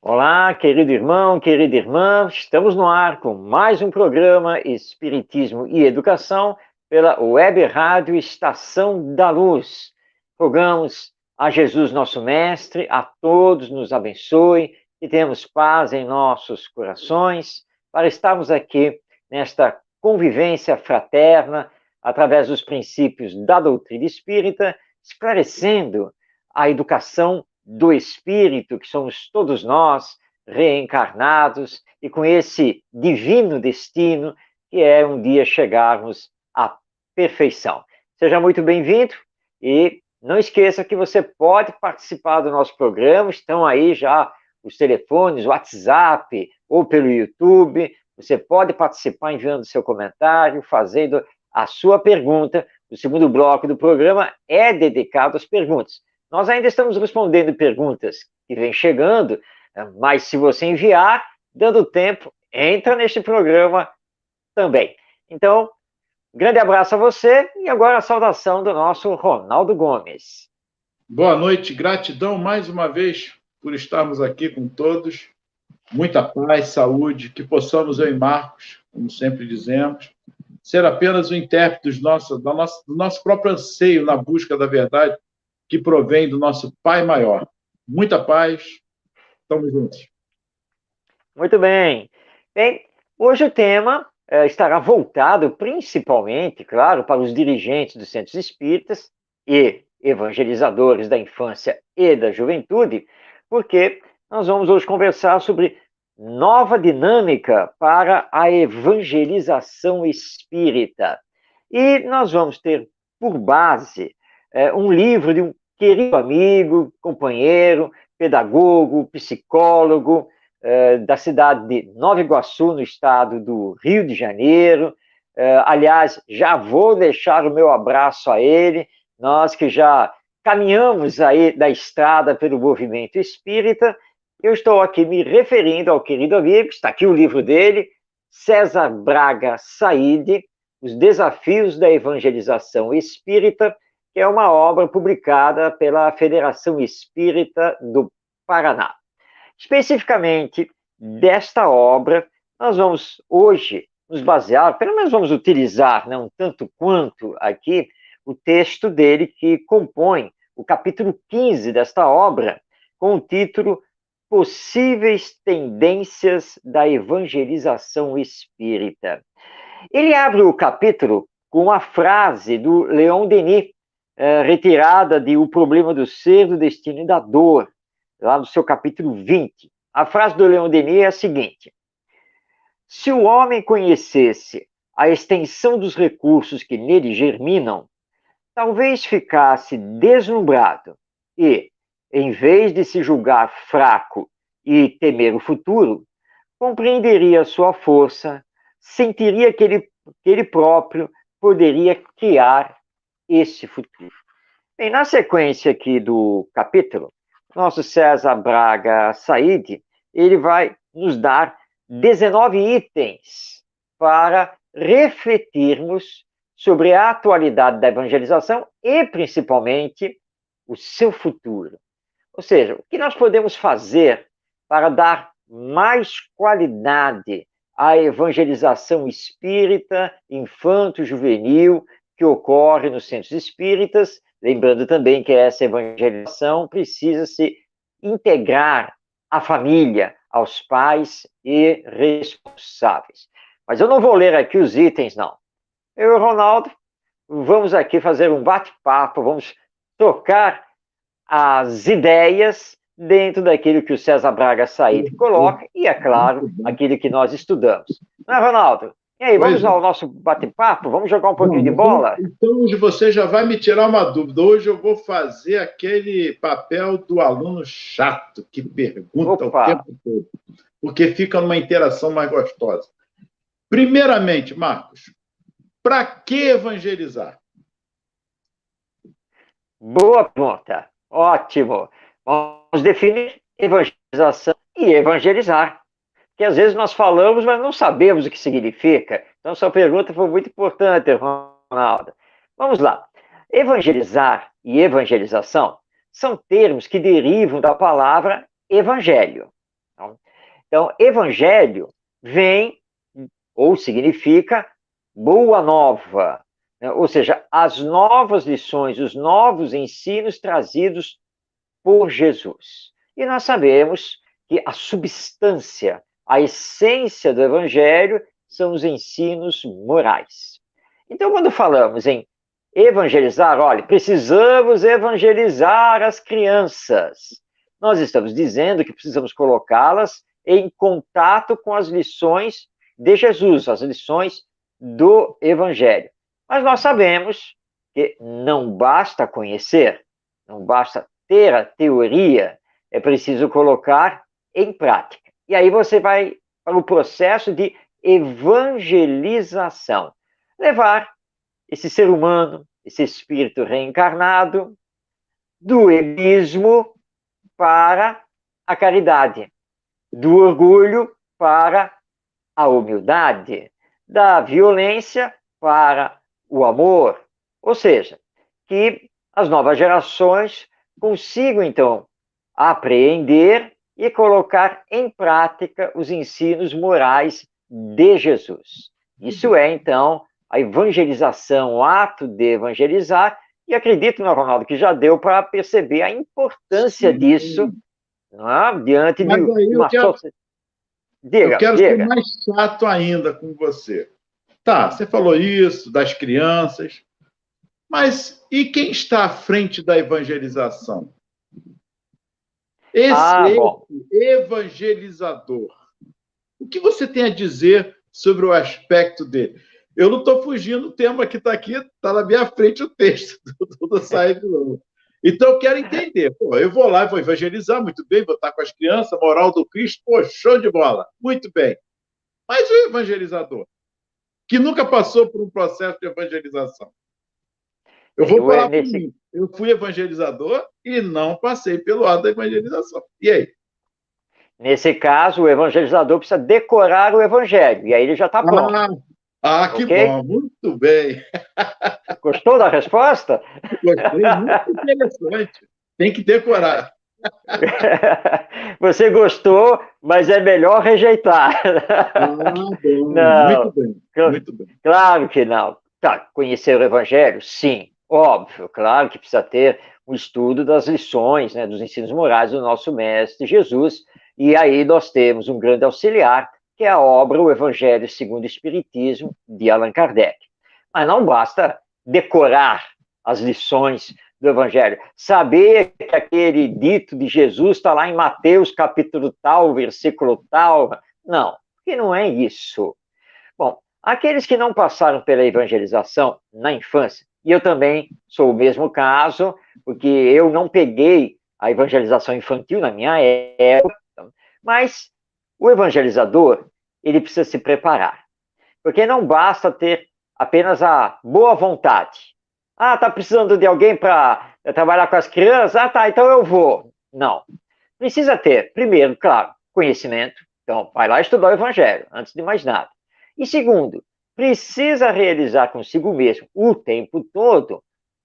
Olá, querido irmão, querida irmã, estamos no ar com mais um programa Espiritismo e Educação pela Web Rádio Estação da Luz. Rogamos a Jesus, nosso Mestre, a todos nos abençoe, que tenhamos paz em nossos corações, para estarmos aqui nesta convivência fraterna, através dos princípios da doutrina espírita, esclarecendo a educação do espírito, que somos todos nós, reencarnados, e com esse divino destino, que é um dia chegarmos à perfeição. Seja muito bem-vindo e não esqueça que você pode participar do nosso programa, estão aí já os telefones, o WhatsApp ou pelo YouTube, você pode participar enviando seu comentário, fazendo a sua pergunta. O segundo bloco do programa é dedicado às perguntas. Nós ainda estamos respondendo perguntas que vêm chegando, mas se você enviar, dando tempo, entra neste programa também. Então, grande abraço a você e agora a saudação do nosso Ronaldo Gomes. Boa noite, gratidão mais uma vez por estarmos aqui com todos. Muita paz, saúde, que possamos, eu e Marcos, como sempre dizemos, ser apenas o intérprete do nosso próprio anseio na busca da verdade que provém do nosso Pai Maior. Muita paz, estamos juntos. Muito bem. Bem, hoje o tema estará voltado principalmente, claro, para os dirigentes dos centros espíritas e evangelizadores da infância e da juventude, porque nós vamos hoje conversar sobre nova dinâmica para a evangelização espírita. E nós vamos ter por base um livro de um querido amigo, companheiro, pedagogo, psicólogo, da cidade de Nova Iguaçu, no estado do Rio de Janeiro. Aliás, já vou deixar o meu abraço a ele, nós que já caminhamos aí da estrada pelo movimento espírita. Eu estou aqui me referindo ao querido amigo, está aqui o livro dele, César Braga Saide, Os Desafios da Evangelização Espírita, que é uma obra publicada pela Federação Espírita do Paraná. Especificamente desta obra, nós vamos hoje nos basear, pelo menos vamos utilizar, não tanto quanto aqui, o texto dele que compõe o capítulo 15 desta obra, com o título Possíveis Tendências da Evangelização Espírita. Ele abre o capítulo com a frase do Leon Denis, retirada de O Problema do Ser, do Destino e da Dor, lá no seu capítulo 20. A frase do Leon Denis é a seguinte: se o homem conhecesse a extensão dos recursos que nele germinam, talvez ficasse deslumbrado e, em vez de se julgar fraco e temer o futuro, compreenderia sua força, sentiria que ele próprio poderia criar esse futuro. Bem, na sequência aqui do capítulo, nosso César Braga Saide, ele vai nos dar 19 itens para refletirmos sobre a atualidade da evangelização e, principalmente, o seu futuro. Ou seja, o que nós podemos fazer para dar mais qualidade à evangelização espírita, infanto-juvenil, que ocorre nos centros espíritas, lembrando também que essa evangelização precisa se integrar à família, aos pais e responsáveis. Mas eu não vou ler aqui os itens, não. Eu e o Ronaldo vamos aqui fazer um bate-papo, vamos trocar as ideias dentro daquilo que o César Braga Saide coloca e, é claro, aquilo que nós estudamos. Não é, Ronaldo? E aí, vamos ao nosso bate-papo? Vamos jogar um pouquinho de bola? Então, hoje você já vai me tirar uma dúvida. Hoje eu vou fazer aquele papel do aluno chato, que pergunta o tempo todo, porque fica numa interação mais gostosa. Primeiramente, Marcos, para que evangelizar? Boa pergunta. Ótimo. Vamos definir evangelização e evangelizar. Porque às vezes nós falamos, mas não sabemos o que significa. Então, sua pergunta foi muito importante, Ronaldo. Vamos lá. Evangelizar e evangelização são termos que derivam da palavra evangelho. Então, evangelho vem, ou significa, boa nova, né? Ou seja, as novas lições, os novos ensinos trazidos por Jesus. E nós sabemos que a substância, a essência do evangelho são os ensinos morais. Então, quando falamos em evangelizar, olha, precisamos evangelizar as crianças. Nós estamos dizendo que precisamos colocá-las em contato com as lições de Jesus, as lições do Evangelho. Mas nós sabemos que não basta conhecer, não basta ter a teoria, é preciso colocar em prática. E aí você vai para o processo de evangelização. Levar esse ser humano, esse espírito reencarnado, do egoísmo para a caridade, do orgulho para a humildade, da violência para o amor. Ou seja, que as novas gerações consigam, então, apreender e colocar em prática os ensinos morais de Jesus. Isso é, então, a evangelização, o ato de evangelizar, e acredito, meu Ronaldo, que já deu para perceber a importância disso, não é? Diante de uma sociedade. Eu quero ser mais chato ainda com você. Tá, você falou isso, das crianças, mas e quem está à frente da evangelização? Esse evangelizador. O que você tem a dizer sobre o aspecto dele? Eu não estou fugindo do tema que está aqui, está na minha frente o texto do Sair do Novo. Então, eu quero entender. Pô, eu vou lá e vou evangelizar, muito bem, vou estar com as crianças, moral do Cristo, pô, show de bola, muito bem. Mas o evangelizador, que nunca passou por um processo de evangelização. Eu vou falar por mim. Eu fui evangelizador e não passei pelo ato da evangelização. E aí? Nesse caso, o evangelizador precisa decorar o evangelho, e aí ele já está pronto. Que bom, muito bem. Gostou da resposta? Gostei, muito interessante. Tem que decorar. Você gostou, mas é melhor rejeitar. Bom, não, muito bem, muito bem. Claro que não. Tá, conhecer o evangelho? Sim, óbvio, claro que precisa ter um estudo das lições, né, dos ensinos morais do nosso mestre Jesus, e aí nós temos um grande auxiliar, que é a obra O Evangelho segundo o Espiritismo, de Allan Kardec. Mas não basta decorar as lições do Evangelho, saber que aquele dito de Jesus está lá em Mateus capítulo tal, versículo tal. Não, porque não é isso. Bom, aqueles que não passaram pela evangelização na infância, e eu também sou o mesmo caso, porque eu não peguei a evangelização infantil na minha época, mas o evangelizador, ele precisa se preparar, porque não basta ter apenas a boa vontade. Ah, tá precisando de alguém para trabalhar com as crianças? Ah, tá, então eu vou. Não. Precisa ter, primeiro, claro, conhecimento. Então, vai lá estudar o evangelho, antes de mais nada. E segundo, precisa realizar consigo mesmo, o tempo todo,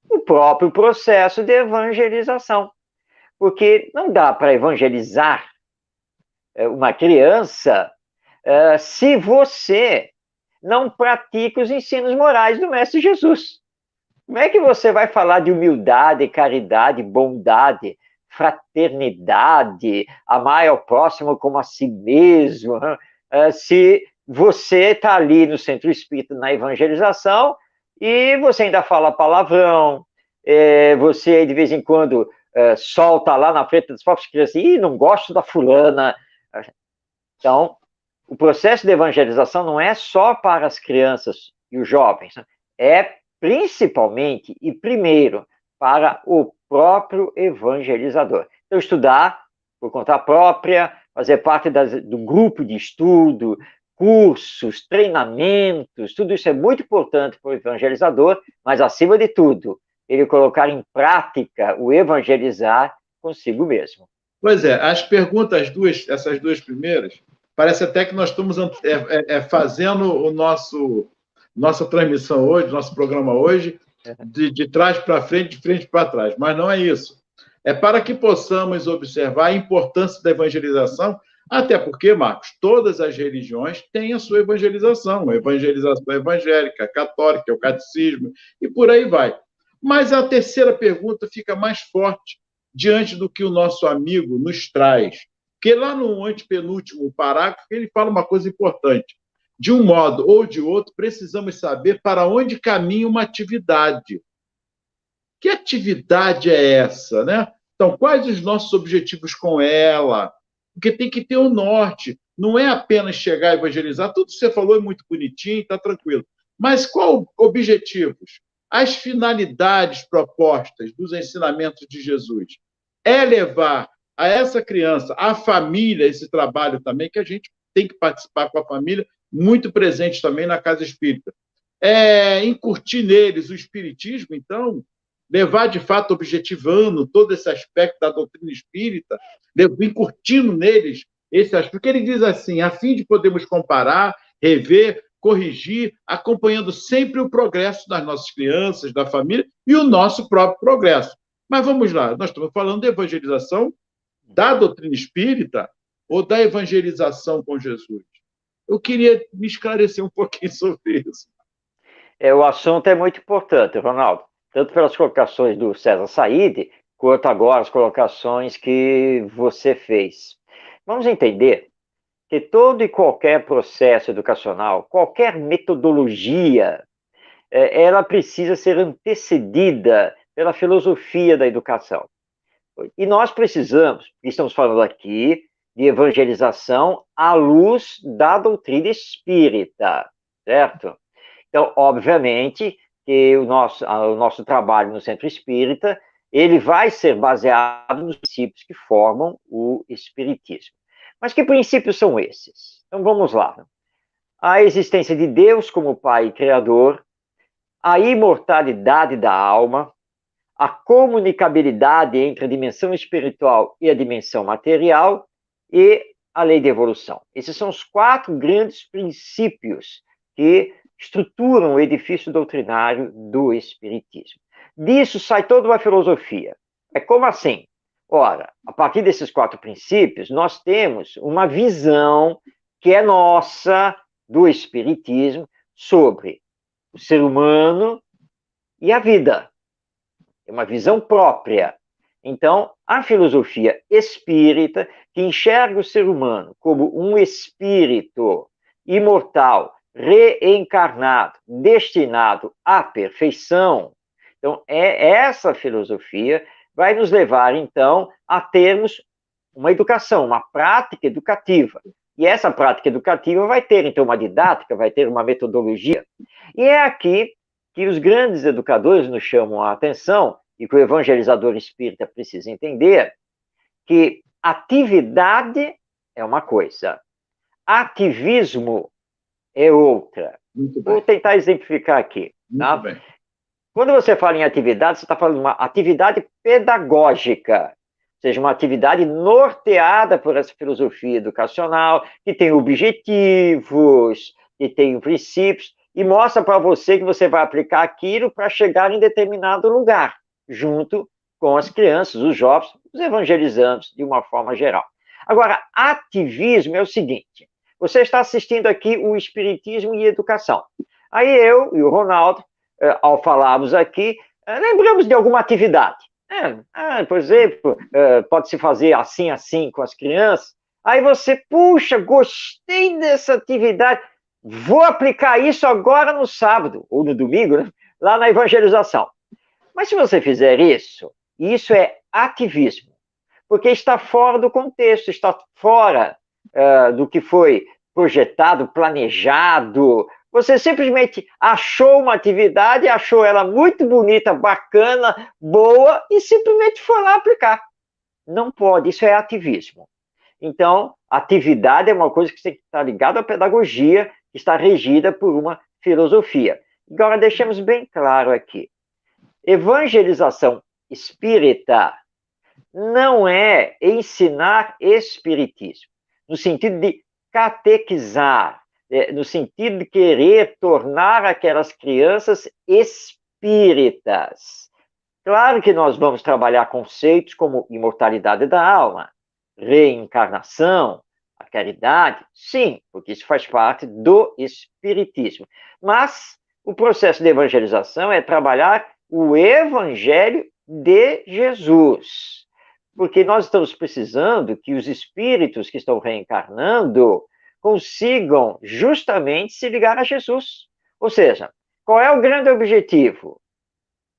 o próprio processo de evangelização. Porque não dá para evangelizar uma criança se você não pratica os ensinos morais do Mestre Jesus. Como é que você vai falar de humildade, caridade, bondade, fraternidade, amar ao próximo como a si mesmo, se você está ali no Centro Espírita, na evangelização, e você ainda fala palavrão, você de vez em quando solta lá na frente das próprias crianças, e não gosto da fulana. Então, o processo de evangelização não é só para as crianças e os jovens, é principalmente e primeiro para o próprio evangelizador. Então, estudar por conta própria, fazer parte do grupo de estudo, cursos, treinamentos, tudo isso é muito importante para o evangelizador, mas, acima de tudo, ele colocar em prática o evangelizar consigo mesmo. Pois é, as perguntas, essas duas primeiras, parece até que nós estamos fazendo nossa transmissão hoje, nosso programa hoje, de trás para frente, de frente para trás. Mas não é isso. É para que possamos observar a importância da evangelização Até porque, Marcos, todas as religiões têm a sua evangelização, a evangelização evangélica, a católica, o catecismo, e por aí vai. Mas a terceira pergunta fica mais forte diante do que o nosso amigo nos traz. Porque lá no antepenúltimo parágrafo, ele fala uma coisa importante. De um modo ou de outro, precisamos saber para onde caminha uma atividade. Que atividade é essa, né? Então, quais os nossos objetivos com ela? Porque tem que ter o norte. Não é apenas chegar a evangelizar. Tudo que você falou é muito bonitinho, está tranquilo. Mas qual objetivos? As finalidades propostas dos ensinamentos de Jesus é levar a essa criança, a família, esse trabalho também, que a gente tem que participar com a família, muito presente também na casa espírita. É incutir neles o espiritismo, então, levar de fato objetivando todo esse aspecto da doutrina espírita, incutindo neles esse aspecto, porque ele diz assim, a fim de podermos comparar, rever, corrigir, acompanhando sempre o progresso das nossas crianças, da família e o nosso próprio progresso. Mas vamos lá, nós estamos falando de evangelização da doutrina espírita ou da evangelização com Jesus? Eu queria me esclarecer um pouquinho sobre isso. O assunto é muito importante, Ronaldo, tanto pelas colocações do César Said, quanto agora as colocações que você fez. Vamos entender que todo e qualquer processo educacional, qualquer metodologia, ela precisa ser antecedida pela filosofia da educação. E nós precisamos, estamos falando aqui de evangelização à luz da doutrina espírita, certo? Então, obviamente, que o nosso trabalho no Centro Espírita, ele vai ser baseado nos princípios que formam o Espiritismo. Mas que princípios são esses? Então, vamos lá. A existência de Deus como Pai e Criador, a imortalidade da alma, a comunicabilidade entre a dimensão espiritual e a dimensão material e a lei de evolução. Esses são os 4 grandes princípios que estruturam o edifício doutrinário do Espiritismo. Disso sai toda uma filosofia. É como assim? Ora, a partir desses 4 princípios, nós temos uma visão que é nossa do Espiritismo sobre o ser humano e a vida. É uma visão própria. Então, a filosofia espírita, que enxerga o ser humano como um espírito imortal, reencarnado, destinado à perfeição, então, essa filosofia vai nos levar, então, a termos uma educação, uma prática educativa. E essa prática educativa vai ter, então, uma didática, vai ter uma metodologia. E é aqui que os grandes educadores nos chamam a atenção, e que o evangelizador espírita precisa entender, que atividade é uma coisa, ativismo é outra. Vou tentar exemplificar aqui. Tá? Muito bem. Quando você fala em atividade, você está falando de uma atividade pedagógica, ou seja, uma atividade norteada por essa filosofia educacional, que tem objetivos, que tem princípios, e mostra para você que você vai aplicar aquilo para chegar em determinado lugar, junto com as crianças, os jovens, os evangelizantes, de uma forma geral. Agora, ativismo é o seguinte, você está assistindo aqui o Espiritismo e Educação. Aí eu e o Ronaldo, ao falarmos aqui, lembramos de alguma atividade. Por exemplo, pode-se fazer assim, assim com as crianças. Aí você, puxa, gostei dessa atividade, vou aplicar isso agora no sábado, ou no domingo, né? Lá na evangelização. Mas se você fizer isso, isso é ativismo, porque está fora do contexto, está fora do que foi projetado, planejado. Você simplesmente achou uma atividade, achou ela muito bonita, bacana, boa, e simplesmente foi lá aplicar. Não pode, isso é ativismo. Então, atividade é uma coisa que tem que estar ligada à pedagogia, que está regida por uma filosofia. Agora, deixemos bem claro aqui. Evangelização espírita não é ensinar espiritismo, no sentido de catequizar, no sentido de querer tornar aquelas crianças espíritas. Claro que nós vamos trabalhar conceitos como imortalidade da alma, reencarnação, A caridade, sim, porque isso faz parte do espiritismo. Mas o processo de evangelização é trabalhar o evangelho de Jesus. Porque nós estamos precisando que os espíritos que estão reencarnando consigam justamente se ligar a Jesus. Ou seja, qual é o grande objetivo?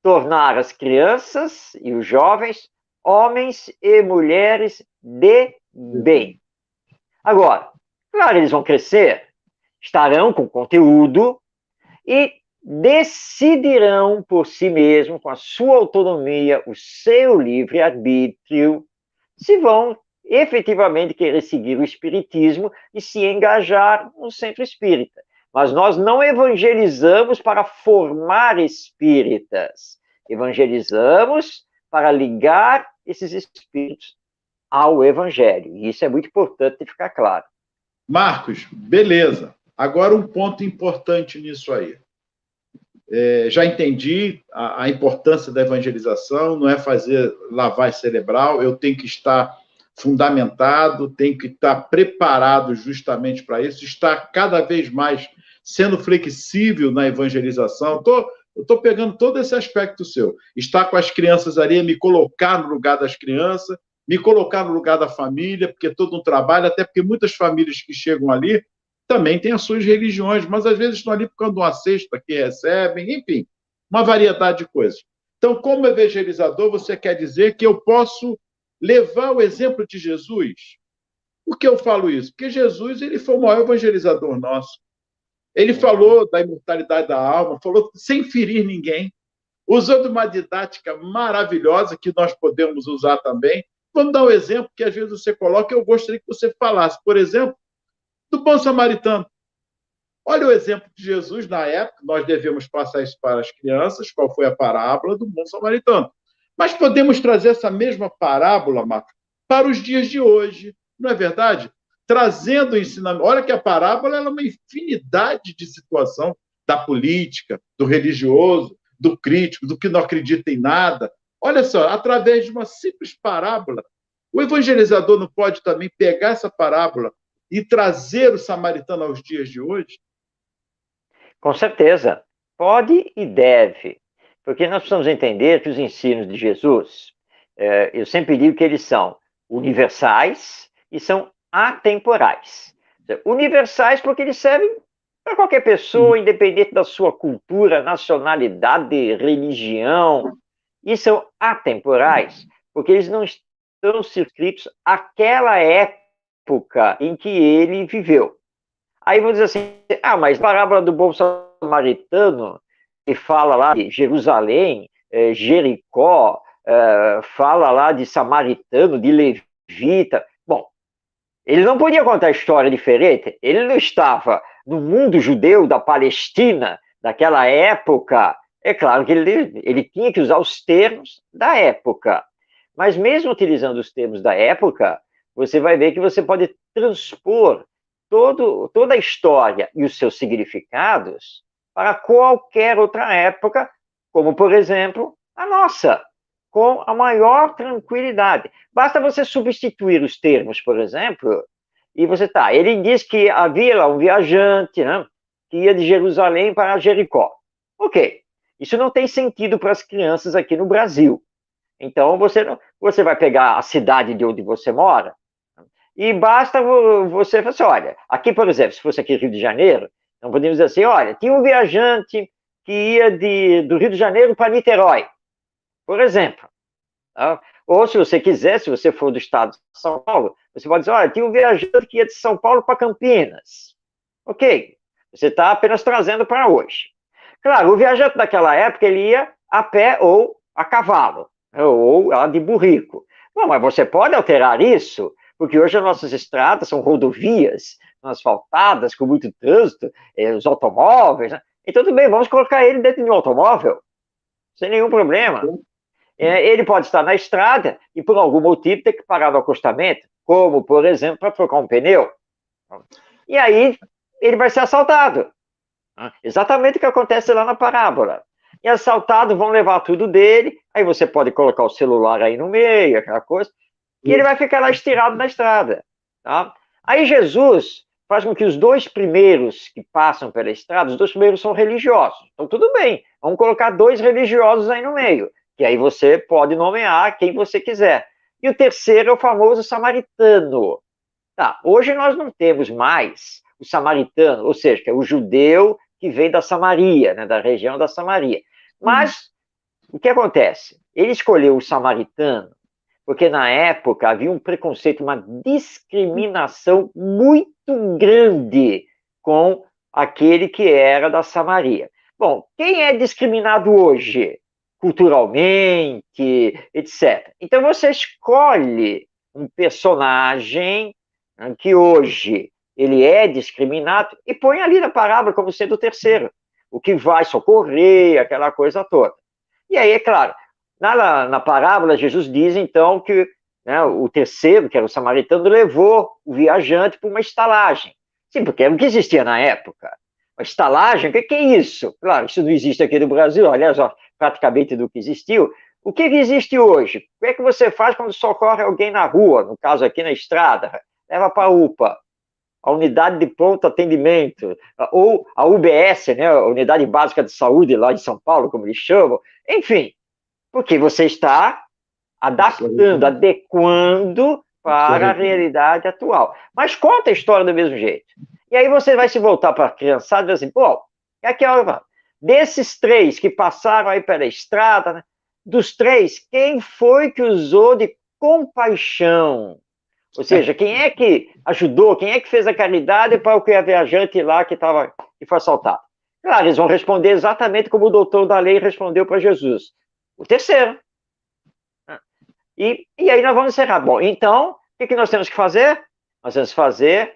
Tornar as crianças e os jovens homens e mulheres de bem. Agora, claro, eles vão crescer, estarão com conteúdo e decidirão por si mesmos, com a sua autonomia, o seu livre-arbítrio, se vão efetivamente querer seguir o espiritismo e se engajar no centro espírita. Mas nós não evangelizamos para formar espíritas, evangelizamos para ligar esses espíritos ao evangelho. E isso é muito importante ficar claro. Marcos, beleza. Agora um ponto importante nisso aí. Já entendi a importância da evangelização, não é fazer lavagem cerebral, eu tenho que estar fundamentado, tenho que estar preparado justamente para isso, estar cada vez mais sendo flexível na evangelização. Eu estou pegando todo esse aspecto seu. Estar com as crianças ali, me colocar no lugar das crianças, me colocar no lugar da família, porque todo um trabalho, até porque muitas famílias que chegam ali também têm as suas religiões, mas às vezes estão ali por causa de uma cesta que recebem, enfim, uma variedade de coisas. Então, como evangelizador, você quer dizer que eu posso levar o exemplo de Jesus? Por que eu falo isso? Porque Jesus ele foi o maior evangelizador nosso. Ele falou da imortalidade da alma, falou sem ferir ninguém, usou de uma didática maravilhosa que nós podemos usar também. Vamos dar um exemplo que às vezes você coloca, eu gostaria que você falasse, por exemplo, do bom samaritano. Olha o exemplo de Jesus na época, nós devemos passar isso para as crianças, qual foi a parábola do bom samaritano. Mas podemos trazer essa mesma parábola, Marcos, para os dias de hoje, não é verdade? Trazendo o ensinamento. Olha que a parábola é uma infinidade de situação da política, do religioso, do crítico, do que não acredita em nada. Olha só, através de uma simples parábola, o evangelizador não pode também pegar essa parábola e trazer o samaritano aos dias de hoje? Com certeza, pode e deve, porque nós precisamos entender que os ensinos de Jesus, eu sempre digo que eles são universais e são atemporais. Universais porque eles servem para qualquer pessoa, independente da sua cultura, nacionalidade, religião, e são atemporais porque eles não estão circunscritos àquela época em que ele viveu. Aí vão dizer assim, mas a parábola do bom samaritano, que fala lá de Jerusalém, Jericó, fala lá de samaritano, de levita. Bom, ele não podia contar história diferente, ele não estava no mundo judeu da Palestina, daquela época. É claro que ele tinha que usar os termos da época. Mas mesmo utilizando os termos da época, você vai ver que você pode transpor toda a história e os seus significados para qualquer outra época, como, por exemplo, a nossa, com a maior tranquilidade. Basta você substituir os termos, por exemplo, e você ele diz que havia lá um viajante, né, que ia de Jerusalém para Jericó. Ok, isso não tem sentido para as crianças aqui no Brasil. Então, você vai pegar a cidade de onde você mora, e basta você falar assim, olha, aqui, por exemplo, se fosse aqui Rio de Janeiro, então podemos dizer assim, olha, tinha um viajante que ia do Rio de Janeiro para Niterói, por exemplo. Tá? Ou se você quiser, se você for do estado de São Paulo, você pode dizer, olha, tinha um viajante que ia de São Paulo para Campinas. Ok, você está apenas trazendo para hoje. Claro, o viajante daquela época, ele ia a pé ou a cavalo, ou de burrico. Bom, mas você pode alterar isso, porque hoje as nossas estradas são rodovias, asfaltadas, com muito trânsito, os automóveis, né? Então, tudo bem, vamos colocar ele dentro de um automóvel, sem nenhum problema. Ele pode estar na estrada e, por algum motivo, ter que parar no acostamento, como, por exemplo, para trocar um pneu. E aí, ele vai ser assaltado. Exatamente o que acontece lá na parábola. E assaltado, vão levar tudo dele, aí você pode colocar o celular aí no meio, aquela coisa, e ele vai ficar lá estirado na estrada. Tá? Aí Jesus faz com que os dois primeiros que passam pela estrada, os dois primeiros são religiosos. Então, tudo bem, vamos colocar dois religiosos aí no meio, que aí você pode nomear quem você quiser. E o terceiro é o famoso samaritano. Tá, hoje nós não temos mais o samaritano, ou seja, que é o judeu que vem da Samaria, né, da região da Samaria. Mas o que acontece? Ele escolheu o samaritano porque na época havia um preconceito, uma discriminação muito grande com aquele que era da Samaria. Bom, quem é discriminado hoje? Culturalmente, etc. Então você escolhe um personagem que hoje ele é discriminado e põe ali na parábola como sendo o terceiro, o que vai socorrer, aquela coisa toda. E aí, é claro, na parábola, Jesus diz, então, que né, o terceiro, que era o samaritano, levou o viajante para uma estalagem. Sim, porque era o que existia na época. Uma estalagem, o que é isso? Claro, isso não existe aqui no Brasil, aliás, ó, praticamente do que existiu. O que existe hoje? O que é que você faz quando socorre alguém na rua, no caso aqui na estrada? Leva para a UPA, a unidade de pronto atendimento, ou a UBS, né, a Unidade Básica de Saúde lá de São Paulo, como eles chamam. Enfim, porque você está adaptando, adequando para a realidade atual. Mas conta a história do mesmo jeito. E aí você vai se voltar para a criançada e dizer assim, pô, aqui é desses três que passaram aí pela estrada, né, dos três, quem foi que usou de compaixão? Ou seja, quem é que ajudou, quem é que fez a caridade para o que a viajante lá que foi assaltado? Claro, eles vão responder exatamente como o doutor da lei respondeu para Jesus. O terceiro. E aí nós vamos encerrar. Bom, então, o que nós temos que fazer? Nós temos que fazer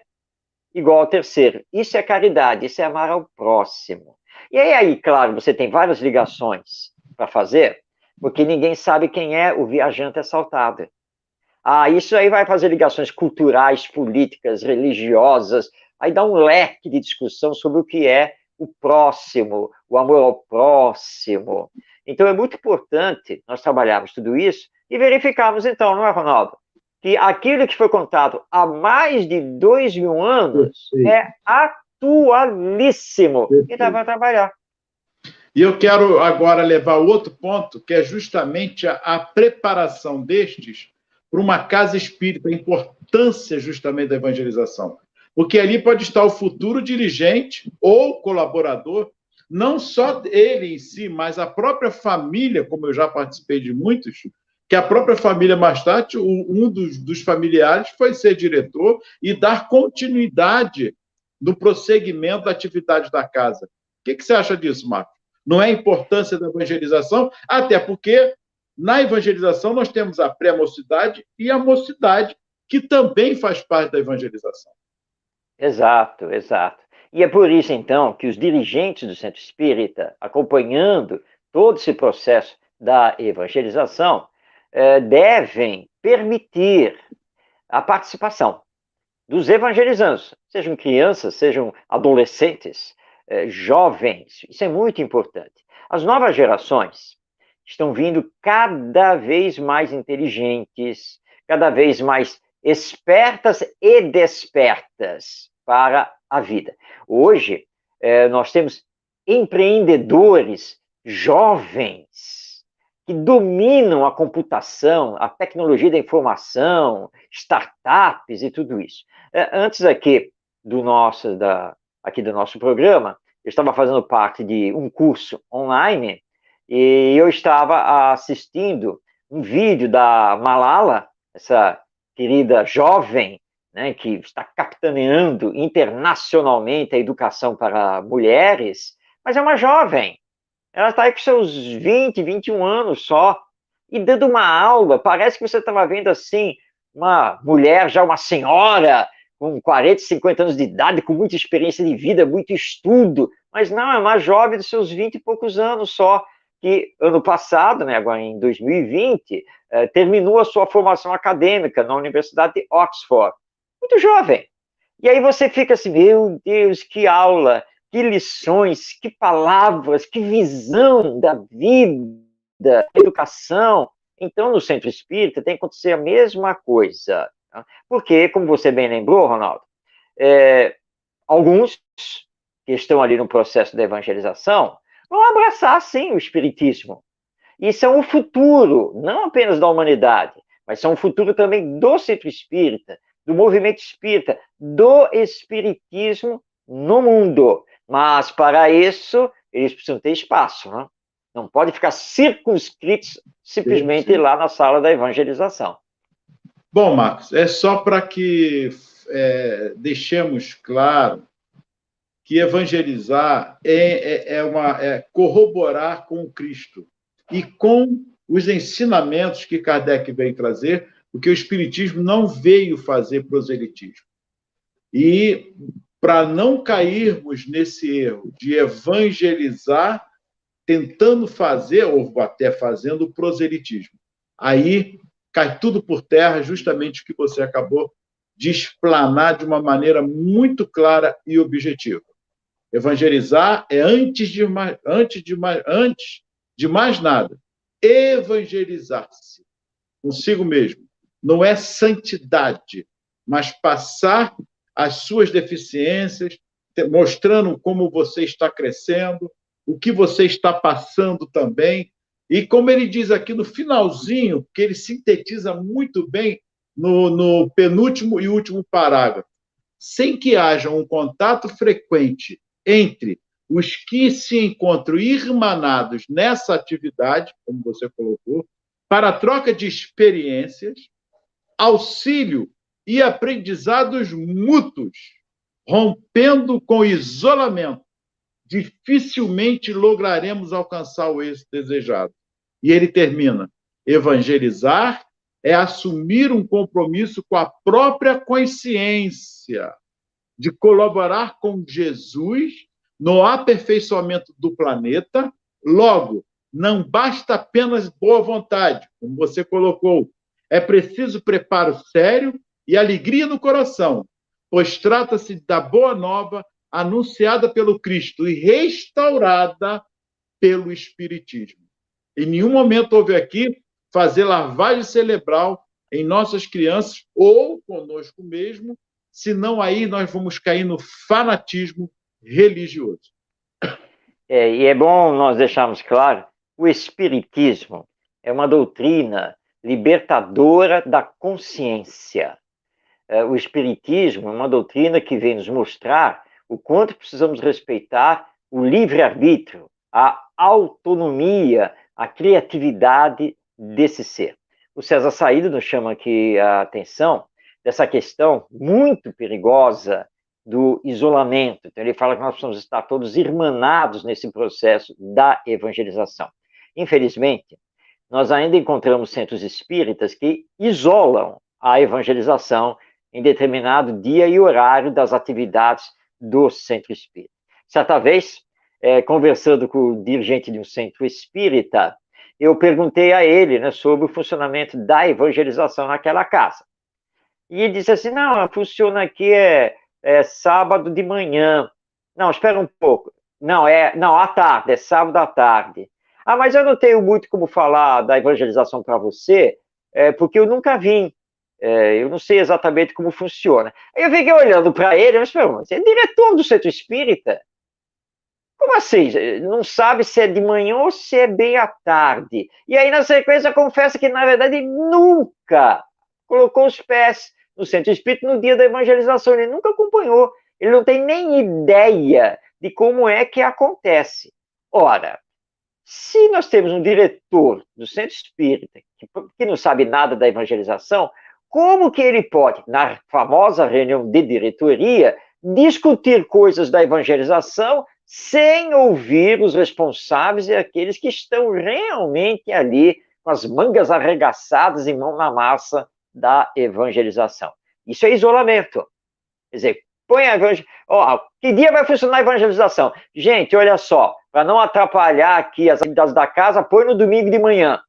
igual ao terceiro. Isso é caridade, isso é amar ao próximo. E aí, claro, você tem várias ligações para fazer, porque ninguém sabe quem é o viajante assaltado. Ah, isso aí vai fazer ligações culturais, políticas, religiosas, aí dá um leque de discussão sobre o que é o próximo, o amor ao próximo. Então é muito importante nós trabalharmos tudo isso e verificarmos então, não é, Ronaldo? Que aquilo que foi contado há mais de 2.000 anos é atualíssimo e dá para trabalhar. E eu quero agora levar outro ponto, que é justamente a preparação destes para uma casa espírita, a importância justamente da evangelização. Porque ali pode estar o futuro dirigente ou colaborador, não só ele em si, mas a própria família, como eu já participei de muitos, que a própria família mais tarde, um dos familiares foi ser diretor e dar continuidade no prosseguimento da atividade da casa. O que você acha disso, Marco? Não é a importância da evangelização, até porque na evangelização nós temos a pré-mocidade e a mocidade, que também faz parte da evangelização. Exato, exato. E é por isso, então, que os dirigentes do Centro Espírita, acompanhando todo esse processo da evangelização, devem permitir a participação dos evangelizandos, sejam crianças, sejam adolescentes, jovens. Isso é muito importante. As novas gerações estão vindo cada vez mais inteligentes, cada vez mais espertas e despertas para a vida. Hoje, nós temos empreendedores jovens que dominam a computação, a tecnologia da informação, startups e tudo isso. Antes aqui do nosso programa, eu estava fazendo parte de um curso online e eu estava assistindo um vídeo da Malala, essa querida jovem, né, que está capitaneando internacionalmente a educação para mulheres, mas é uma jovem. Ela está aí com seus 20, 21 anos só, e dando uma aula, parece que você estava vendo assim, uma mulher, já uma senhora, com 40, 50 anos de idade, com muita experiência de vida, muito estudo, mas não, é uma jovem dos seus 20 e poucos anos só, que ano passado, né, agora em 2020, terminou a sua formação acadêmica na Universidade de Oxford. Muito jovem. E aí você fica assim, meu Deus, que aula, que lições, que palavras, que visão da vida, da educação. Então, no Centro Espírita tem que acontecer a mesma coisa. Tá? Porque, como você bem lembrou, Ronaldo, alguns que estão ali no processo da evangelização vão abraçar, sim, o espiritismo. E são o futuro, não apenas da humanidade, mas são o futuro também do centro espírita, do movimento espírita, do espiritismo no mundo. Mas, para isso, eles precisam ter espaço, né? Não pode ficar circunscritos simplesmente lá na sala da evangelização. Bom, Marcos, é só para que deixemos claro que evangelizar é corroborar com o Cristo e com os ensinamentos que Kardec veio trazer, porque o Espiritismo não veio fazer proselitismo. E para não cairmos nesse erro de evangelizar tentando fazer, ou até fazendo, proselitismo. Aí cai tudo por terra, justamente o que você acabou de explanar de uma maneira muito clara e objetiva. Evangelizar é, antes de mais nada, evangelizar-se consigo mesmo. Não é santidade, mas passar as suas deficiências, mostrando como você está crescendo, o que você está passando também. E como ele diz aqui no finalzinho, que ele sintetiza muito bem no penúltimo e último parágrafo, sem que haja um contato frequente entre os que se encontram irmanados nessa atividade, como você colocou, para a troca de experiências, auxílio e aprendizados mútuos, rompendo com o isolamento, dificilmente lograremos alcançar o êxito desejado. E ele termina: evangelizar é assumir um compromisso com a própria consciência, de colaborar com Jesus no aperfeiçoamento do planeta. Logo, não basta apenas boa vontade, como você colocou, é preciso preparo sério e alegria no coração, pois trata-se da boa nova anunciada pelo Cristo e restaurada pelo Espiritismo. Em nenhum momento houve aqui fazer lavagem cerebral em nossas crianças ou conosco mesmo, senão aí nós vamos cair no fanatismo religioso. E é bom nós deixarmos claro, o Espiritismo é uma doutrina libertadora da consciência. O Espiritismo é uma doutrina que vem nos mostrar o quanto precisamos respeitar o livre-arbítrio, a autonomia, a criatividade desse ser. O César Saído nos chama aqui a atenção dessa questão muito perigosa do isolamento. Então, ele fala que nós precisamos estar todos irmanados nesse processo da evangelização. Infelizmente, nós ainda encontramos centros espíritas que isolam a evangelização em determinado dia e horário das atividades do centro espírita. Certa vez, conversando com o dirigente de um centro espírita, eu perguntei a ele, né, sobre o funcionamento da evangelização naquela casa. E ele disse assim: não, funciona aqui sábado de manhã. Não, espera um pouco. Não, à tarde, é sábado à tarde. Ah, mas eu não tenho muito como falar da evangelização para você, porque eu nunca vim. Eu não sei exatamente como funciona. Aí eu fiquei olhando para ele, mas você é diretor do centro espírita? Como assim? Não sabe se é de manhã ou se é bem à tarde. E aí, na sequência, confessa que, na verdade, nunca colocou os pés no centro espírita no dia da evangelização. Ele nunca acompanhou. Ele não tem nem ideia de como é que acontece. Ora, se nós temos um diretor do centro espírita que não sabe nada da evangelização, como que ele pode, na famosa reunião de diretoria, discutir coisas da evangelização sem ouvir os responsáveis e aqueles que estão realmente ali com as mangas arregaçadas e mão na massa da evangelização? Isso é isolamento. Quer dizer, põe a evangelização. Que dia vai funcionar a evangelização? Gente, olha só, para não atrapalhar aqui as atividades da casa, põe no domingo de manhã.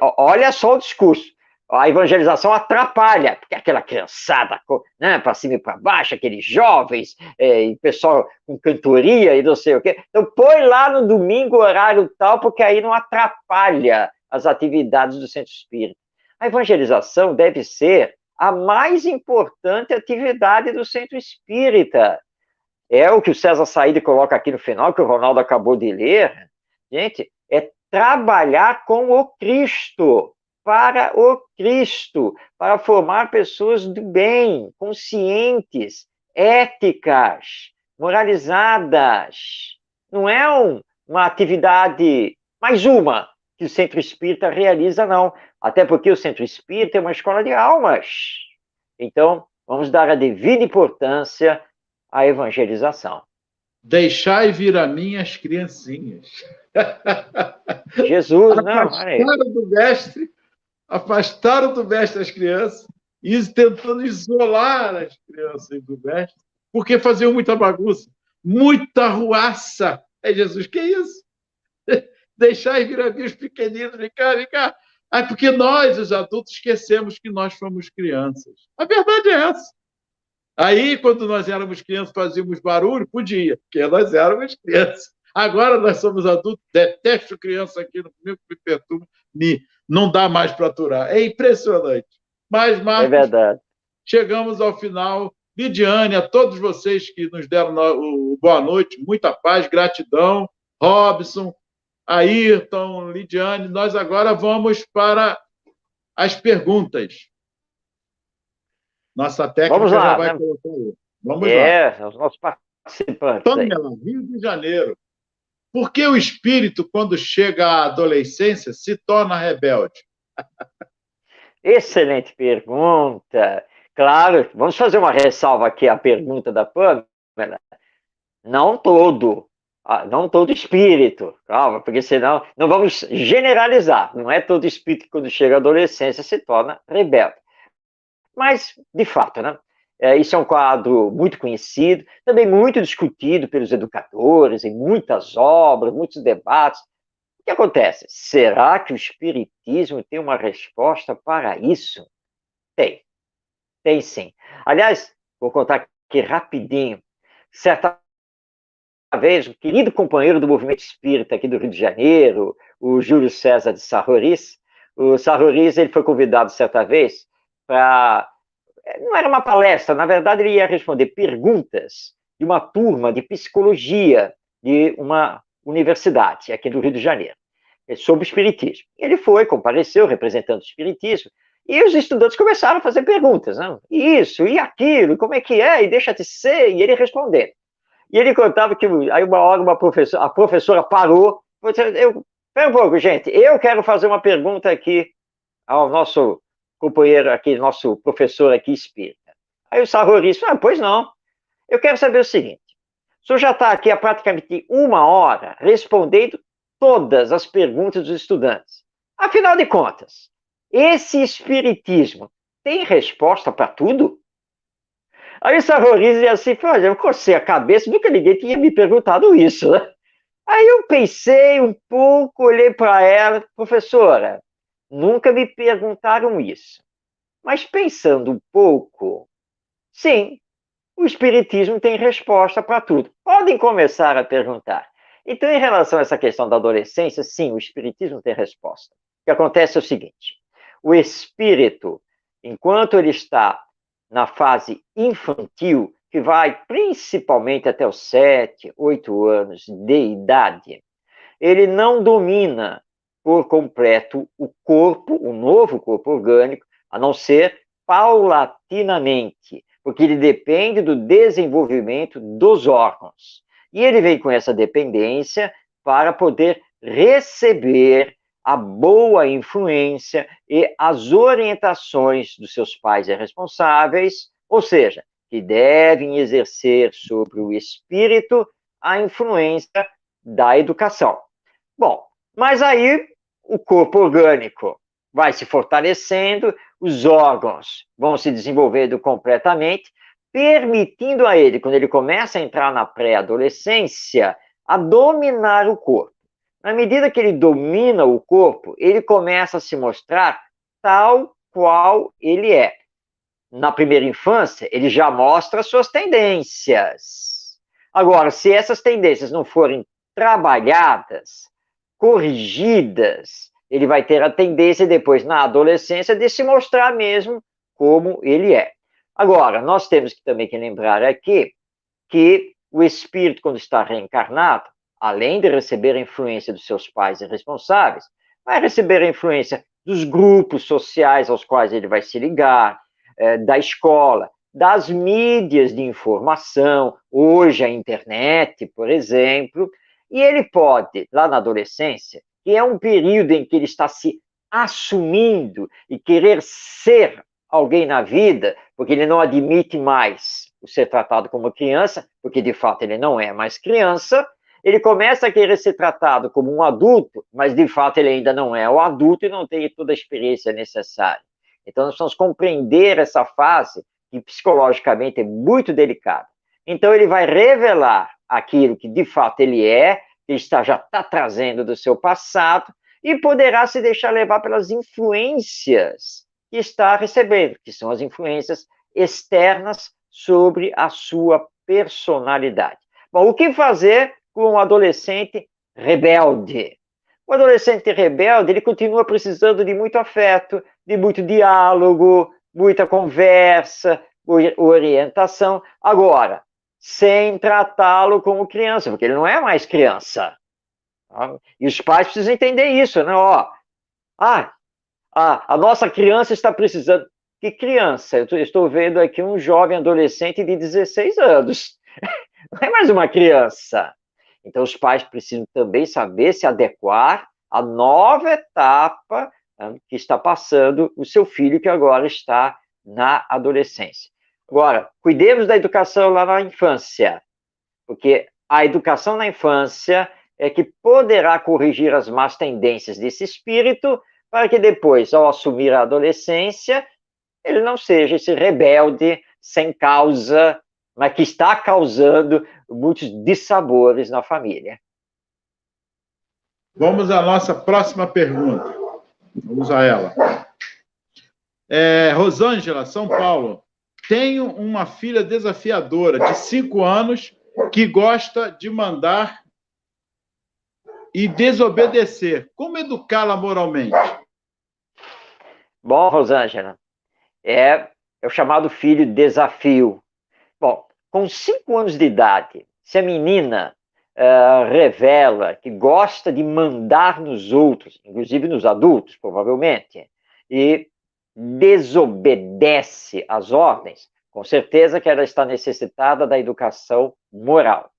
Olha só o discurso. A evangelização atrapalha, porque aquela criançada, né, para cima e para baixo, aqueles jovens, e pessoal com cantoria e não sei o quê. Então, põe lá no domingo, horário tal, porque aí não atrapalha as atividades do centro espírita. A evangelização deve ser a mais importante atividade do centro espírita. É o que o César Saíde coloca aqui no final, que o Ronaldo acabou de ler. Gente, é trabalhar com o Cristo, para formar pessoas do bem, conscientes, éticas, moralizadas. Não é uma atividade, mais uma, que o Centro Espírita realiza, não. Até porque o Centro Espírita é uma escola de almas. Então, vamos dar a devida importância à evangelização. Deixai vir a mim as criancinhas. Jesus, não, olha aí. Afastaram do mestre as crianças, e tentando isolar as crianças do mestre, porque faziam muita bagunça, muita ruaça. É Jesus, que isso? Deixai vir a mim os pequeninos, vem cá, vem cá. Ah, porque nós, os adultos, esquecemos que nós fomos crianças. A verdade é essa. Aí, quando nós éramos crianças, fazíamos barulho, podia, porque nós éramos crianças. Agora nós somos adultos, detesto criança aqui, no comigo me perturba, não dá mais para aturar. É impressionante. Mas, Marcos, é verdade. Chegamos ao final. Lidiane, a todos vocês que nos deram boa noite, muita paz, gratidão. Robson, Ayrton, Lidiane, nós agora vamos para as perguntas. Nossa técnica já vai colocar aí. Vamos lá. Os nossos participantes. Pamela, Rio de Janeiro. Por que o espírito, quando chega à adolescência, se torna rebelde? Excelente pergunta. Claro, vamos fazer uma ressalva aqui à pergunta da Pamela. Não todo espírito, calma, porque senão não vamos generalizar. Não é todo espírito que quando chega à adolescência se torna rebelde. Mas, de fato, né? Isso é um quadro muito conhecido, também muito discutido pelos educadores, em muitas obras, muitos debates. O que acontece? Será que o Espiritismo tem uma resposta para isso? Tem sim. Aliás, vou contar aqui rapidinho. Certa vez, um querido companheiro do movimento espírita aqui do Rio de Janeiro, o Júlio César de Sarroris, o Sarroris, ele foi convidado certa vez para... Não era uma palestra, na verdade ele ia responder perguntas de uma turma de psicologia de uma universidade aqui do Rio de Janeiro, sobre o espiritismo. Ele foi, compareceu, representando o espiritismo, e os estudantes começaram a fazer perguntas, né? Isso, e aquilo, como é que é, e deixa de ser, e ele respondendo. E ele contava que, aí uma hora a professora parou, espera um pouco, gente, eu quero fazer uma pergunta aqui ao nosso companheiro aqui, nosso professor aqui espírita. Aí o Sarroris falou, pois não, eu quero saber o seguinte, o senhor já está aqui há praticamente 1 hora respondendo todas as perguntas dos estudantes. Afinal de contas, esse espiritismo tem resposta para tudo? Aí o Sarroris dizia assim, olha, eu cocei a cabeça, nunca ninguém tinha me perguntado isso, né? Aí eu pensei um pouco, olhei para ela, professora, nunca me perguntaram isso. Mas pensando um pouco, sim, o Espiritismo tem resposta para tudo. Podem começar a perguntar. Então, em relação a essa questão da adolescência, sim, o Espiritismo tem resposta. O que acontece é o seguinte, o espírito, enquanto ele está na fase infantil, que vai principalmente até os 7, 8 anos de idade, ele não domina por completo o corpo, o novo corpo orgânico, a não ser paulatinamente, porque ele depende do desenvolvimento dos órgãos. E ele vem com essa dependência para poder receber a boa influência e as orientações dos seus pais e responsáveis, ou seja, que devem exercer sobre o espírito a influência da educação. Bom, mas aí o corpo orgânico vai se fortalecendo, os órgãos vão se desenvolvendo completamente, permitindo a ele, quando ele começa a entrar na pré-adolescência, a dominar o corpo. Na medida que ele domina o corpo, ele começa a se mostrar tal qual ele é. Na primeira infância, ele já mostra suas tendências. Agora, se essas tendências não forem trabalhadas, corrigidas, ele vai ter a tendência depois, na adolescência, de se mostrar mesmo como ele é. Agora, nós temos também que lembrar aqui que o espírito, quando está reencarnado, além de receber a influência dos seus pais e responsáveis, vai receber a influência dos grupos sociais aos quais ele vai se ligar, da escola, das mídias de informação, hoje a internet, por exemplo, e ele pode, lá na adolescência, que é um período em que ele está se assumindo e querer ser alguém na vida, porque ele não admite mais o ser tratado como criança, porque de fato ele não é mais criança, ele começa a querer ser tratado como um adulto, mas de fato ele ainda não é o adulto e não tem toda a experiência necessária. Então nós precisamos compreender essa fase, que psicologicamente é muito delicada. Então ele vai revelar aquilo que de fato ele é, que já está trazendo do seu passado, e poderá se deixar levar pelas influências que está recebendo, que são as influências externas sobre a sua personalidade. Bom, o que fazer com um adolescente rebelde? O adolescente rebelde, ele continua precisando de muito afeto, de muito diálogo, muita conversa, orientação. Agora, sem tratá-lo como criança, porque ele não é mais criança. E os pais precisam entender isso, né? A nossa criança está precisando. Que criança? Eu estou vendo aqui um jovem adolescente de 16 anos. Não é mais uma criança. Então, os pais precisam também saber se adequar à nova etapa, né, que está passando o seu filho, que agora está na adolescência. Agora, cuidemos da educação lá na infância, porque a educação na infância é que poderá corrigir as más tendências desse espírito, para que depois, ao assumir a adolescência, ele não seja esse rebelde sem causa, mas que está causando muitos dissabores na família. Vamos à nossa próxima pergunta. Vamos a ela. Rosângela, São Paulo. Tenho uma filha desafiadora de 5 anos que gosta de mandar e desobedecer. Como educá-la moralmente? Bom, Rosângela, é o chamado filho desafio. Bom, com 5 anos de idade, se a menina revela que gosta de mandar nos outros, inclusive nos adultos, provavelmente, e desobedece às ordens, com certeza que ela está necessitada da educação moral.